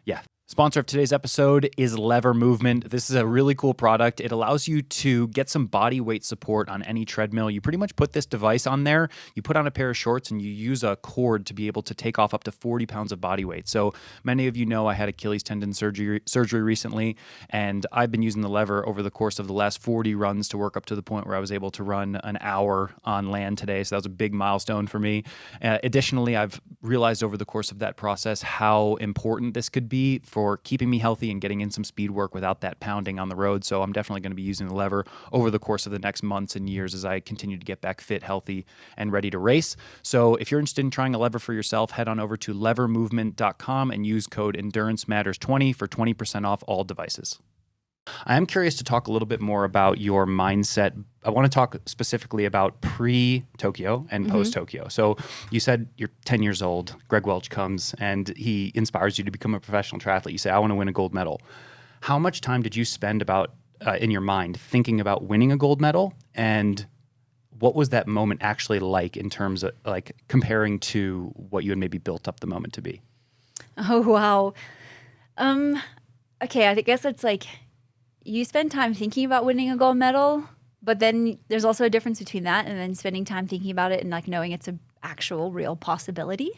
Yeah. Sponsor of today's episode is Lever Movement. This is a really cool product. It allows you to get some body weight support on any treadmill. You pretty much put this device on there, you put on a pair of shorts, and you use a cord to be able to take off up to 40 pounds of body weight. So many of you know I had Achilles tendon surgery recently, and I've been using the lever over the course of the last 40 runs to work up to the point where I was able to run an hour on land today. So that was a big milestone for me. Additionally, I've realized over the course of that process how important this could be for keeping me healthy and getting in some speed work without that pounding on the road. So I'm definitely going to be using the lever over the course of the next months and years as I continue to get back fit, healthy, and ready to race. So if you're interested in trying a lever for yourself, head on over to levermovement.com and use code EnduranceMatters20 for 20% off all devices. I am curious to talk a little bit more about your mindset. I want to talk specifically about pre-Tokyo and post-Tokyo. So you said you're 10 years old. Greg Welch comes and he inspires you to become a professional triathlete. You say, I want to win a gold medal. How much time did you spend in your mind thinking about winning a gold medal? And what was that moment actually like in terms of like comparing to what you had maybe built up the moment to be? Oh, wow. Okay, I guess it's like, you spend time thinking about winning a gold medal, but then there's also a difference between that and then spending time thinking about it and like knowing it's an actual real possibility.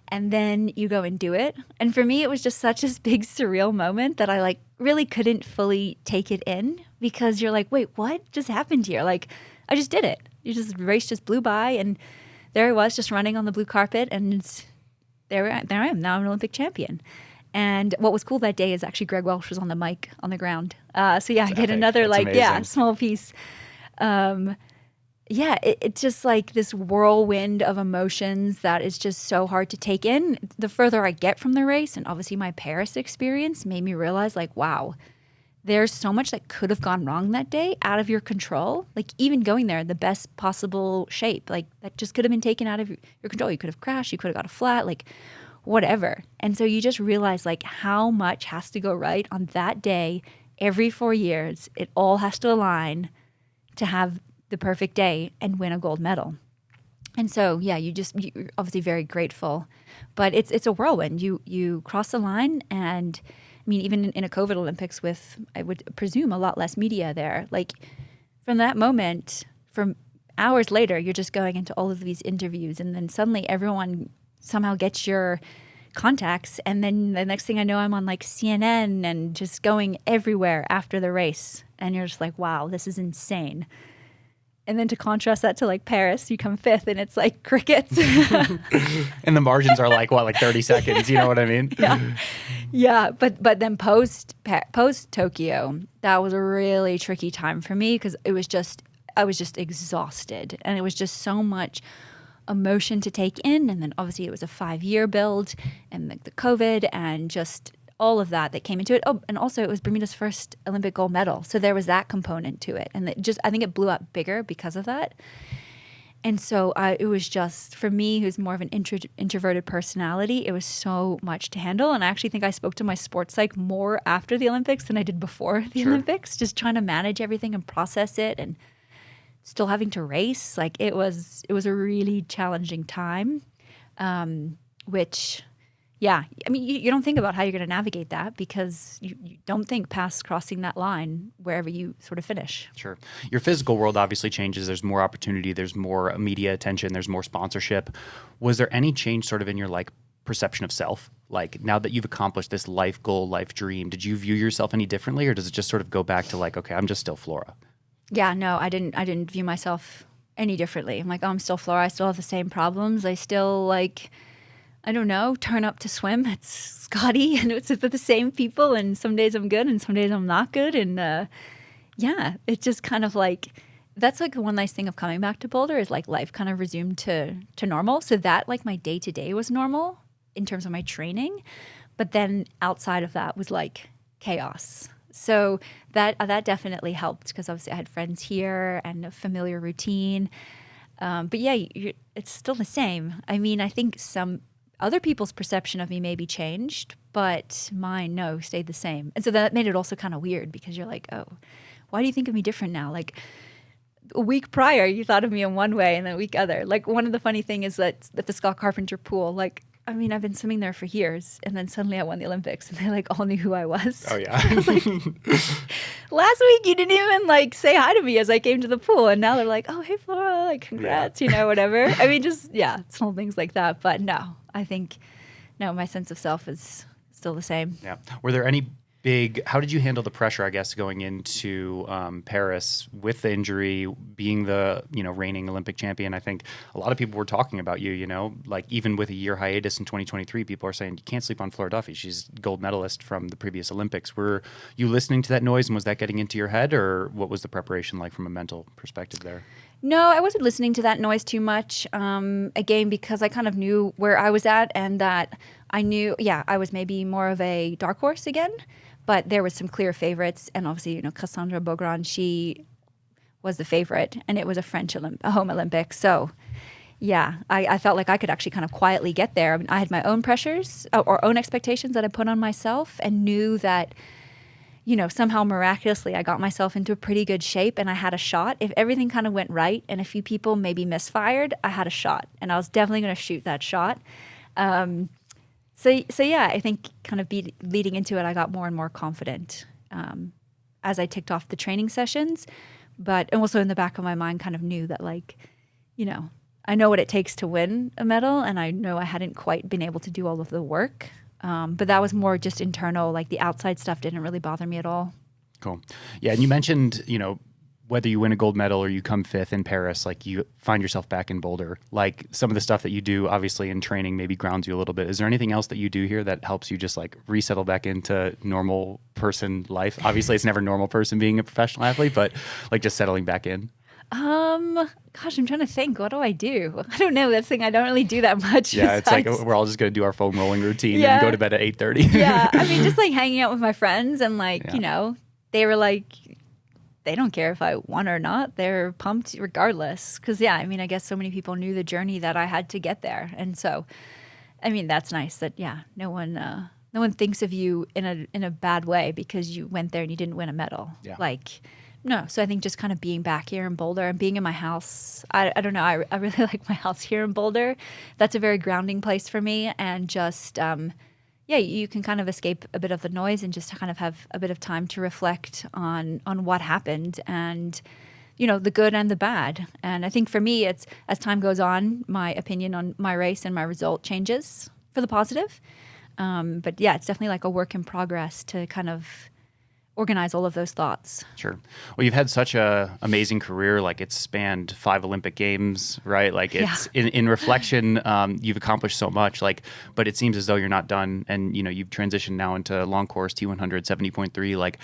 And then you go and do it. And for me, it was just such a big surreal moment that I like really couldn't fully take it in because you're like, wait, what just happened here? Like, I just did it. The race just blew by and there I was just running on the blue carpet and there I am. Now I'm an Olympic champion. And what was cool that day is actually Greg Welch was on the mic on the ground. So yeah, I get another small piece. It's just like this whirlwind of emotions that is just so hard to take in. The further I get from the race, and obviously my Paris experience made me realize like, wow, there's so much that could have gone wrong that day out of your control. Like even going there in the best possible shape, like that just could have been taken out of your control. You could have crashed, you could have got a flat, like whatever. And so you just realize like how much has to go right on that day every 4 years. It all has to align to have the perfect day and win a gold medal. And so, yeah, you're obviously very grateful, but it's a whirlwind. You cross the line, and I mean, even in a COVID Olympics with, I would presume, a lot less media there. Like from that moment, from hours later, you're just going into all of these interviews, and then suddenly everyone somehow gets your contacts, and then the next thing I know, I'm on like CNN and just going everywhere after the race, and you're just like, wow, this is insane. And then to contrast that to like Paris, you come fifth and it's like crickets. And the margins are like, what, like 30 seconds? You know what I mean? Yeah. But then post Tokyo, that was a really tricky time for me because I was just exhausted. And it was just so much emotion to take in. And then obviously it was a 5-year build and the COVID and just all of that came into it. Oh, and also it was Bermuda's first Olympic gold medal. So there was that component to it. And I think it blew up bigger because of that. And so it was just, for me, who's more of an introverted personality, it was so much to handle. And I actually think I spoke to my sports psych more after the Olympics than I did before the Olympics, just trying to manage everything and process it and still having to race. Like it was a really challenging time, which... Yeah. I mean, you don't think about how you're going to navigate that because you don't think past crossing that line wherever you sort of finish. Sure. Your physical world obviously changes. There's more opportunity. There's more media attention. There's more sponsorship. Was there any change sort of in your like perception of self? Like now that you've accomplished this life goal, life dream, did you view yourself any differently or does it just sort of go back to like, okay, I'm just still Flora? Yeah, no, I didn't view myself any differently. I'm like, oh, I'm still Flora. I still have the same problems. I still like... I don't know, turn up to swim at Scotty and it's with the same people and some days I'm good and some days I'm not good. And yeah, it's just kind of like, that's like one nice thing of coming back to Boulder is like life kind of resumed to normal. So that like my day to day was normal in terms of my training. But then outside of that was like chaos. So that definitely helped because obviously I had friends here and a familiar routine. But yeah, it's still the same. I mean, I think some other people's perception of me maybe changed, but mine, no, stayed the same. And so that made it also kind of weird because you're like, oh, why do you think of me different now? Like a week prior, you thought of me in one way and then a week other. Like one of the funny thing is that at the Scott Carpenter pool, like, I mean, I've been swimming there for years and then suddenly I won the Olympics and they like all knew who I was. Oh yeah. I was like, last week you didn't even like say hi to me as I came to the pool. And now they're like, oh, hey Flora, like congrats, whatever. I mean, just, small things like that. But no, I think, my sense of self is still the same. Yeah. Were there any how did you handle the pressure, I guess, going into Paris with the injury, being the, reigning Olympic champion? I think a lot of people were talking about you, like even with a year hiatus in 2023, people are saying you can't sleep on Flora Duffy. She's gold medalist from the previous Olympics. Were you listening to that noise and was that getting into your head or what was the preparation like from a mental perspective there? No, I wasn't listening to that noise too much, again, because I kind of knew where I was at and that I knew, I was maybe more of a dark horse again. But there was some clear favorites, and obviously, Cassandra Beaugrand, she was the favorite, and it was a home Olympic. So, I felt like I could actually kind of quietly get there. I mean, I had my own pressures or own expectations that I put on myself, and knew that, somehow miraculously I got myself into a pretty good shape, and I had a shot. If everything kind of went right, and a few people maybe misfired, I had a shot, and I was definitely going to shoot that shot. So I think kind of leading into it, I got more and more confident as I ticked off the training sessions. And also in the back of my mind kind of knew that I know what it takes to win a medal and I know I hadn't quite been able to do all of the work. But that was more just internal, like the outside stuff didn't really bother me at all. Cool. Yeah, and you mentioned, whether you win a gold medal or you come fifth in Paris, like you find yourself back in Boulder. Like some of the stuff that you do, obviously in training, maybe grounds you a little bit. Is there anything else that you do here that helps you just like resettle back into normal person life? Obviously, it's never normal person being a professional athlete, but like just settling back in. Gosh, I'm trying to think. What do I do? I don't know. That's the thing. I don't really do that much. Yeah, it's like we're all just going to do our foam rolling routine and go to bed at 8:30. Yeah, I mean, just like hanging out with my friends and like, they were like, they don't care if I won or not. They're pumped regardless. Because, I mean, I guess so many people knew the journey that I had to get there. And so, I mean, that's nice that, no one thinks of you in a bad way because you went there and you didn't win a medal. Yeah. Like, no. So I think just kind of being back here in Boulder and being in my house, I don't know. I really like my house here in Boulder. That's a very grounding place for me. And just, you can kind of escape a bit of the noise and just kind of have a bit of time to reflect on what happened and, the good and the bad. And I think for me, it's as time goes on, my opinion on my race and my result changes for the positive. But it's definitely like a work in progress to kind of organize all of those thoughts. Sure. Well, you've had such a amazing career. Like it's spanned 5 Olympic Games, right? Like it's in reflection, you've accomplished so much. Like, but it seems as though you're not done. And you've transitioned now into long course T100 70.3. Like,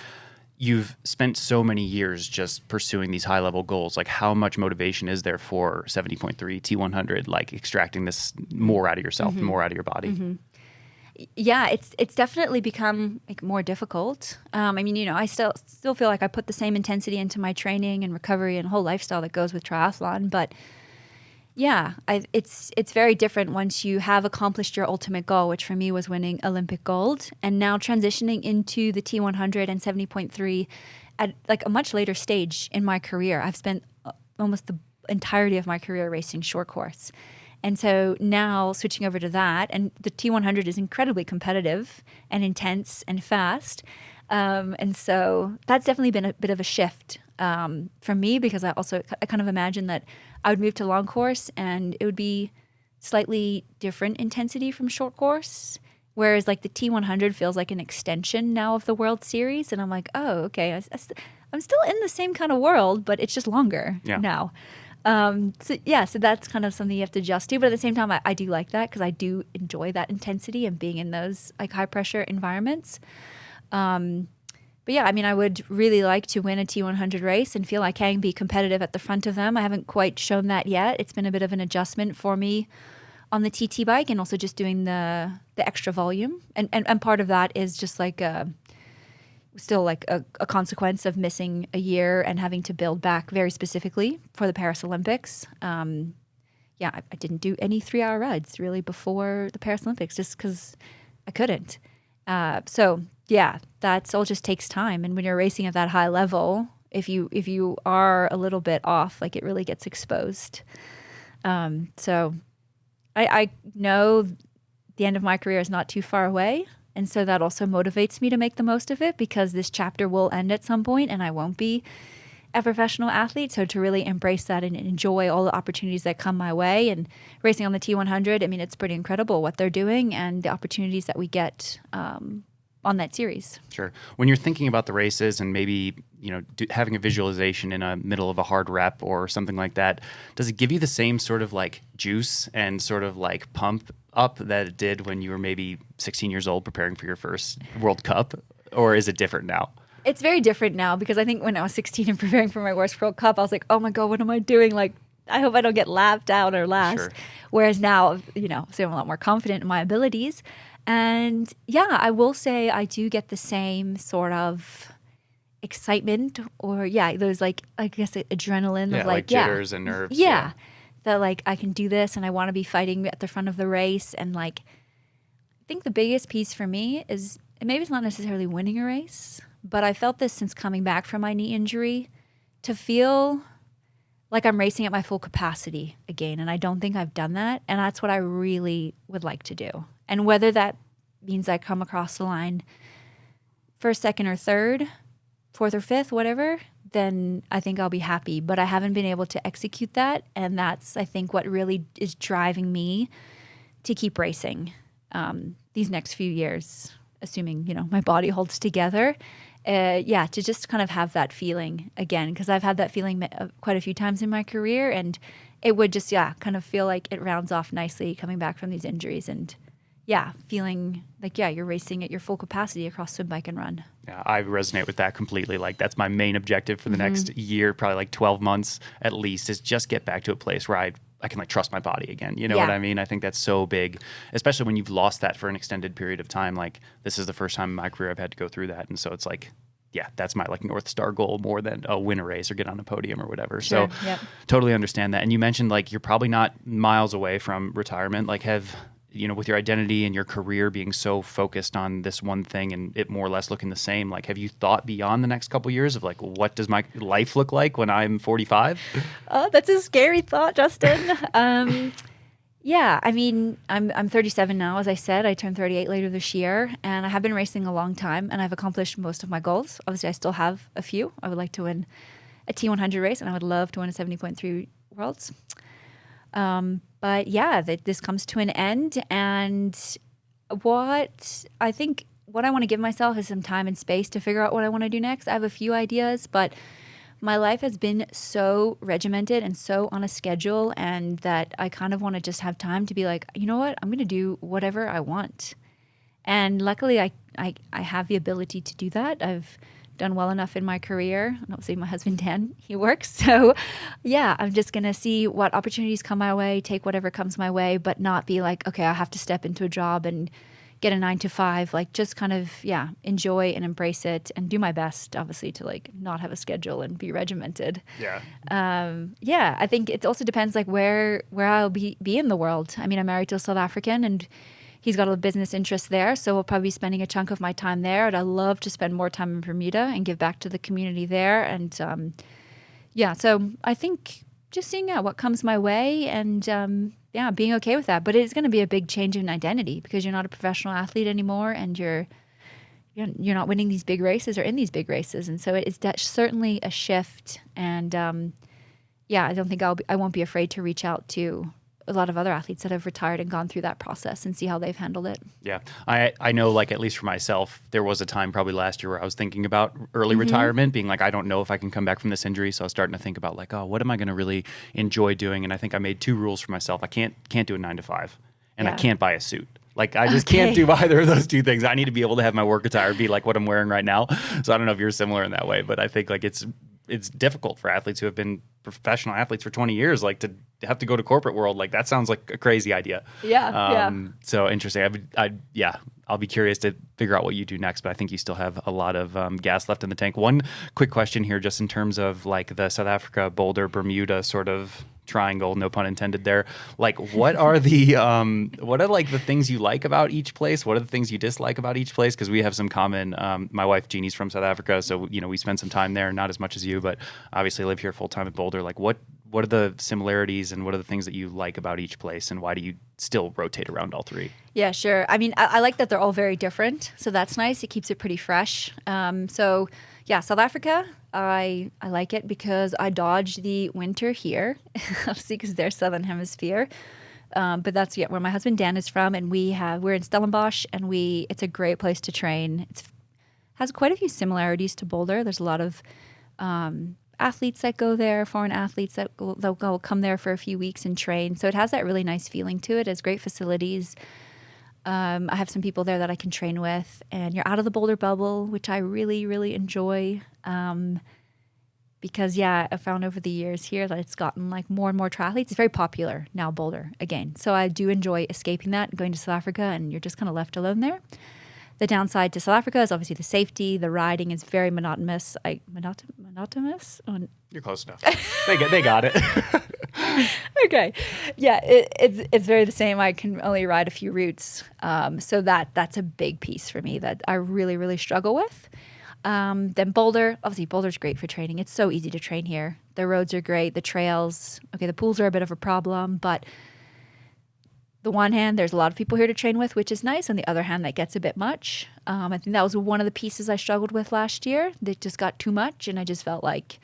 you've spent so many years just pursuing these high level goals. Like, how much motivation is there for 70.3 T100, like extracting this more out of yourself, more out of your body? Yeah, it's definitely become like more difficult. I mean, I still feel like I put the same intensity into my training and recovery and whole lifestyle that goes with triathlon. But yeah, it's very different once you have accomplished your ultimate goal, which for me was winning Olympic gold, and now transitioning into the T100 and 70.3 at like a much later stage in my career. I've spent almost the entirety of my career racing short course. And so now switching over to that, and the T100 is incredibly competitive and intense and fast. And so that's definitely been a bit of a shift for me, because I kind of imagine that I would move to long course and it would be slightly different intensity from short course. Whereas like the T100 feels like an extension now of the World Series. And I'm like, oh, okay, I'm still in the same kind of world, but it's just longer now. So that's kind of something you have to adjust to. But at the same time, I do like that, because I do enjoy that intensity and being in those like high pressure environments. But yeah, I mean, I would really like to win a T100 race and feel I can be competitive at the front of them. I haven't quite shown that yet. It's been a bit of an adjustment for me on the TT bike, and also just doing the extra volume. And part of that is just like still like a consequence of missing a year and having to build back very specifically for the Paris Olympics. I didn't do any 3-hour rides really before the Paris Olympics, just because I couldn't. That's all just takes time. And when you're racing at that high level, if you are a little bit off, like it really gets exposed. So I know the end of my career is not too far away. And so that also motivates me to make the most of it, because this chapter will end at some point and I won't be a professional athlete. So to really embrace that and enjoy all the opportunities that come my way, and racing on the T100, I mean, it's pretty incredible what they're doing and the opportunities that we get on that series. Sure. When you're thinking about the races and maybe, having a visualization in a middle of a hard rep or something like that, does it give you the same sort of like juice and sort of like pump up that it did when you were maybe 16 years old preparing for your first World Cup? Or is it different now? It's very different now, because I think when I was 16 and preparing for my worst World Cup, I was like, oh my God, what am I doing? Like, I hope I don't get lapped out or last. Sure. Whereas now, so I'm a lot more confident in my abilities. And yeah, I will say I do get the same sort of excitement, or those like, I guess adrenaline. Yeah, of like jitters and nerves. Yeah. That like I can do this and I want to be fighting at the front of the race. And like, I think the biggest piece for me is, and maybe it's not necessarily winning a race, but I felt this since coming back from my knee injury, to feel like I'm racing at my full capacity again. And I don't think I've done that. And that's what I really would like to do. And whether that means I come across the line first, second, or third, fourth or fifth, whatever, then I think I'll be happy. But I haven't been able to execute that. And that's, I think, what really is driving me to keep racing these next few years, assuming, my body holds together. To just kind of have that feeling again, because I've had that feeling quite a few times in my career, and it would just, kind of feel like it rounds off nicely coming back from these injuries, and feeling like, you're racing at your full capacity across swim, bike, and run. Yeah, I resonate with that completely. Like, that's my main objective for the next year, probably like 12 months at least, is just get back to a place where I can like trust my body again. You know what I mean? I think that's so big, especially when you've lost that for an extended period of time. Like, this is the first time in my career I've had to go through that. And so it's like, that's my like North Star goal more than win a race or get on a podium or whatever. Sure, so totally understand that. And you mentioned like, you're probably not miles away from retirement. Like, with your identity and your career being so focused on this one thing and it more or less looking the same, like, have you thought beyond the next couple of years of like, what does my life look like when I'm 45? Oh, that's a scary thought, Justin. I mean, I'm 37 now. As I said, I turn 38 later this year, and I have been racing a long time, and I've accomplished most of my goals. Obviously, I still have a few. I would like to win a T100 race, and I would love to win a 70.3 Worlds. But this comes to an end, and what I want to give myself is some time and space to figure out what I want to do next. I have a few ideas, but my life has been so regimented and so on a schedule, and that I kind of want to just have time to be like, you know what, I'm going to do whatever I want. And luckily I have the ability to do that. I've done well enough in my career. And obviously my husband, Dan, he works. So yeah, I'm just going to see what opportunities come my way, take whatever comes my way, but not be like, okay, I have to step into a job and get a 9 to 5, like just kind of, enjoy and embrace it and do my best, obviously, to like not have a schedule and be regimented. Yeah. I think it also depends like where I'll be in the world. I mean, I'm married to a South African and he's got a business interest there. So we'll probably be spending a chunk of my time there. And I love to spend more time in Bermuda and give back to the community there. And so I think just seeing what comes my way and being okay with that. But it's going to be a big change in identity because you're not a professional athlete anymore and you're not winning these big races or in these big races. And so it's certainly a shift. And I don't think I won't be afraid to reach out to a lot of other athletes that have retired and gone through that process and see how they've handled it. Yeah. I know, like, at least for myself, there was a time probably last year where I was thinking about early retirement, being like, I don't know if I can come back from this injury. So I was starting to think about like, oh, what am I going to really enjoy doing? And I think I made 2 rules for myself. I can't do a 9 to 5 and I can't buy a suit. Like, I just can't do either of those 2 things. I need to be able to have my work attire be like what I'm wearing right now. So I don't know if you're similar in that way, but I think like it's difficult for athletes who have been professional athletes for 20 years, like to have to go to corporate world. Like that sounds like a crazy idea. So interesting. I'll be curious to figure out what you do next, but I think you still have a lot of gas left in the tank. One quick question here, just in terms of like the South Africa, Boulder, Bermuda sort of triangle, no pun intended there. Like what are like the things you like about each place? What are the things you dislike about each place? Because we have some common, my wife Jeannie's from South Africa, so we spend some time there, not as much as you, but obviously live here full time in Boulder. Like what are the similarities and what are the things that you like about each place, and why do you still rotate around all 3? Yeah, sure. I mean, I like that they're all very different, so that's nice. It keeps it pretty fresh. South Africa, I like it because I dodge the winter here, obviously because they're Southern Hemisphere. But that's where my husband Dan is from, and we're in Stellenbosch, and it's a great place to train. It has quite a few similarities to Boulder. There's a lot of athletes that go there, foreign athletes that will come there for a few weeks and train. So it has that really nice feeling to it. It has great facilities. I have some people there that I can train with, and you're out of the Boulder bubble, which I really, really enjoy. Because I found over the years here that it's gotten like more and more triathletes. It's very popular now, Boulder, again. So I do enjoy escaping that and going to South Africa, and you're just kind of left alone there. The downside to South Africa is obviously the safety. The riding is very monotonous. Monotonous? Oh, you're close enough. They got it. Okay. Yeah, it's very the same. I can only ride a few routes. So that's a big piece for me that I really, really struggle with. Then Boulder, obviously Boulder's great for training. It's so easy to train here. The roads are great. The trails, the pools are a bit of a problem, but the one hand, there's a lot of people here to train with, which is nice. On the other hand, that gets a bit much. I think that was one of the pieces I struggled with last year. That just got too much, and I just felt like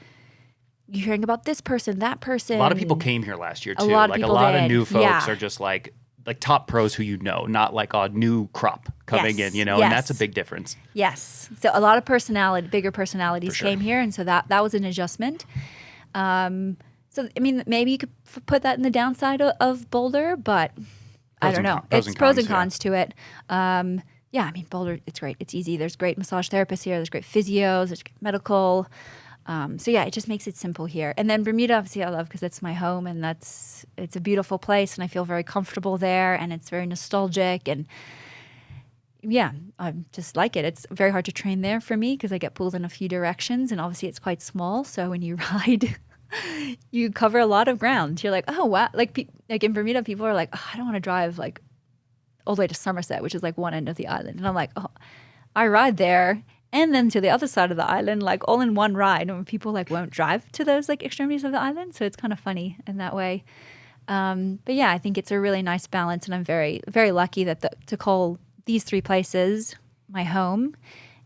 you're hearing about this person, that person. A lot of people came here last year too. A lot of of new folks are just like top pros who not like a new crop coming in, and that's a big difference. Yes. So a lot of bigger personalities came here, and so that was an adjustment. So I mean, maybe you could put that in the downside of Boulder, but I don't know. It's pros and cons to it. I mean, Boulder, it's great. It's easy. There's great massage therapists here. There's great physios. There's medical. It just makes it simple here. And then Bermuda, obviously, I love because it's my home, and it's a beautiful place, and I feel very comfortable there, and it's very nostalgic, and I just like it. It's very hard to train there for me because I get pulled in a few directions, and obviously it's quite small. So when you ride, you cover a lot of ground. You're like, oh wow! Like in Bermuda, people are like, oh, I don't want to drive like all the way to Somerset, which is like one end of the island, and I'm like, oh, I ride there. And then to the other side of the island, like all in one ride. And people like won't drive to those like extremities of the island. So it's kind of funny in that way. I think it's a really nice balance. And I'm very, very lucky to call these 3 places my home.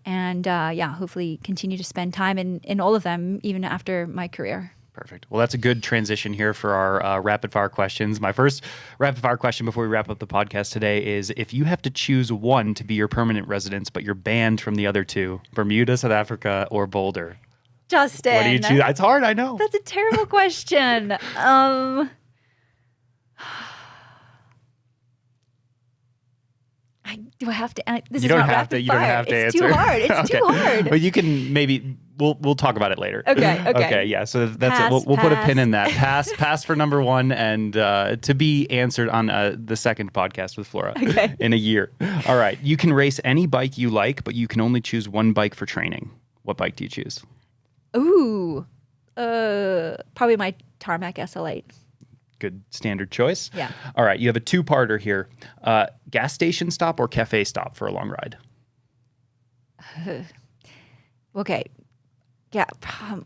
And hopefully continue to spend time in all of them, even after my career. Perfect. Well, that's a good transition here for our rapid fire questions. My first rapid fire question before we wrap up the podcast today is, if you have to choose one to be your permanent residence, but you're banned from the other 2, Bermuda, South Africa, or Boulder? Justin. What do you choose? It's hard, I know. That's a terrible question. Do I have to? This You is don't not have rapid to. You don't fire. have to It's answer. too hard. It's too hard. But you can maybe we'll talk about it later. Okay. Okay. Yeah. So that's Pass, it. We'll put a pin pass. in that. Pass for number one, and to be answered on the second podcast with Flora in a year. All right. You can race any bike you like, but you can only choose one bike for training. What bike do you choose? Ooh, probably my Tarmac SL8. Good standard choice. Yeah. All right. You have a two-parter here. Gas station stop or cafe stop for a long ride? Okay. Yeah,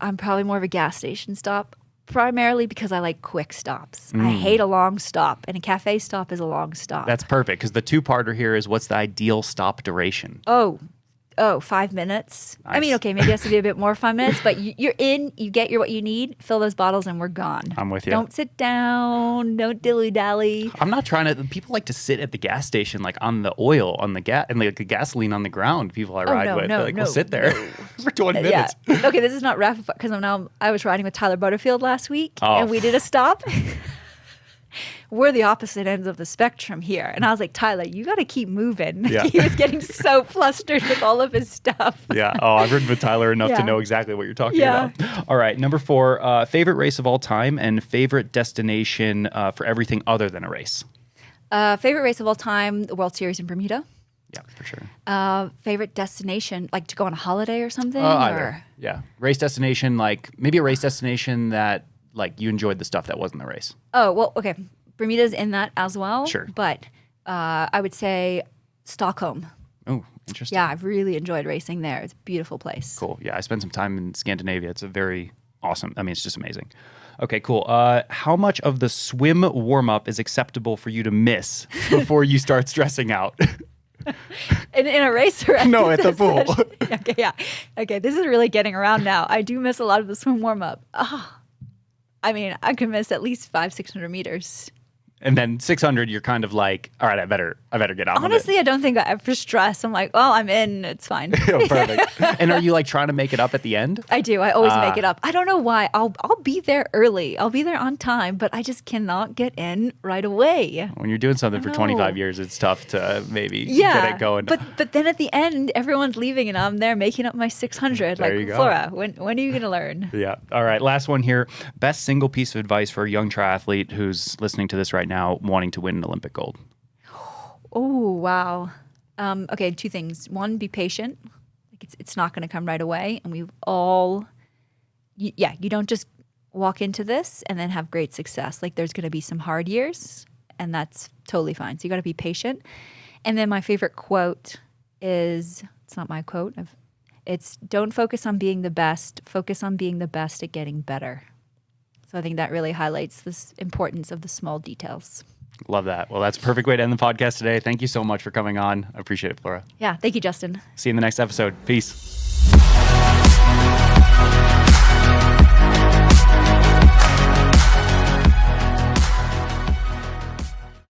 I'm probably more of a gas station stop, primarily because I like quick stops. I hate a long stop, and a cafe stop is a long stop. That's perfect because the two-parter here is what's the ideal stop duration? Oh, 5 minutes. Nice. I mean, okay, maybe it has to be a bit more 5 minutes, but you're in, you get what you need, fill those bottles, and we're gone. I'm with you. Don't sit down. Don't dilly-dally. I'm not trying to. People like to sit at the gas station, like on the oil, on the gas, and like the gasoline on the ground. People I ride with, they're like, we'll sit there for 20 minutes. Yeah. Okay, this is not rapid fire because I was riding with Tyler Butterfield last week, and we did a stop. We're the opposite ends of the spectrum here. And I was like, Tyler, you got to keep moving. Yeah. He was getting so flustered with all of his stuff. Yeah. Oh, I've ridden with Tyler enough to know exactly what you're talking about. All right. Number 4, favorite race of all time and favorite destination for everything other than a race. Favorite race of all time, the World Series in Bermuda. Yeah, for sure. Favorite destination, like to go on a holiday or something? Either. Yeah. Race destination, like maybe a race destination that like you enjoyed the stuff that wasn't the race. Oh, well, okay. Bermuda's in that as well. Sure. But I would say Stockholm. Oh, interesting. Yeah, I've really enjoyed racing there. It's a beautiful place. Cool. Yeah, I spent some time in Scandinavia. It's a very awesome. I mean, it's just amazing. Okay, cool. How much of the swim warm-up is acceptable for you to miss before you start stressing out? In a race or No, at the pool. Okay, yeah. Okay, this is really getting around now. I do miss a lot of the swim warm-up. I mean, I could miss at least 500-600 meters. And then 600, you're kind of like, all right, I better get on Honestly, with I don't think I ever stress. I'm like, well, I'm in. It's fine. it. Oh, perfect. And are you like trying to make it up at the end? I do. I always make it up. I don't know why. I'll be there early. I'll be there on time, but I just cannot get in right away. When you're doing something for know. 25 years, it's tough to maybe get it going. But then at the end, everyone's leaving and I'm there making up my 600. There like, you go. Flora, when are you going to learn? Yeah. All right. Last one here. Best single piece of advice for a young triathlete who's listening to this right now, wanting to win an Olympic gold. Oh, wow. Okay, 2 things. One, be patient. Like it's not going to come right away. And we've all, you don't just walk into this and then have great success. Like there's going to be some hard years and that's totally fine. So you got to be patient. And then my favorite quote is, it's not my quote. It's don't focus on being the best. Focus on being the best at getting better. So I think that really highlights this importance of the small details. Love that. Well, that's a perfect way to end the podcast today. Thank you so much for coming on. I appreciate it, Flora. Yeah. Thank you, Justin. See you in the next episode. Peace.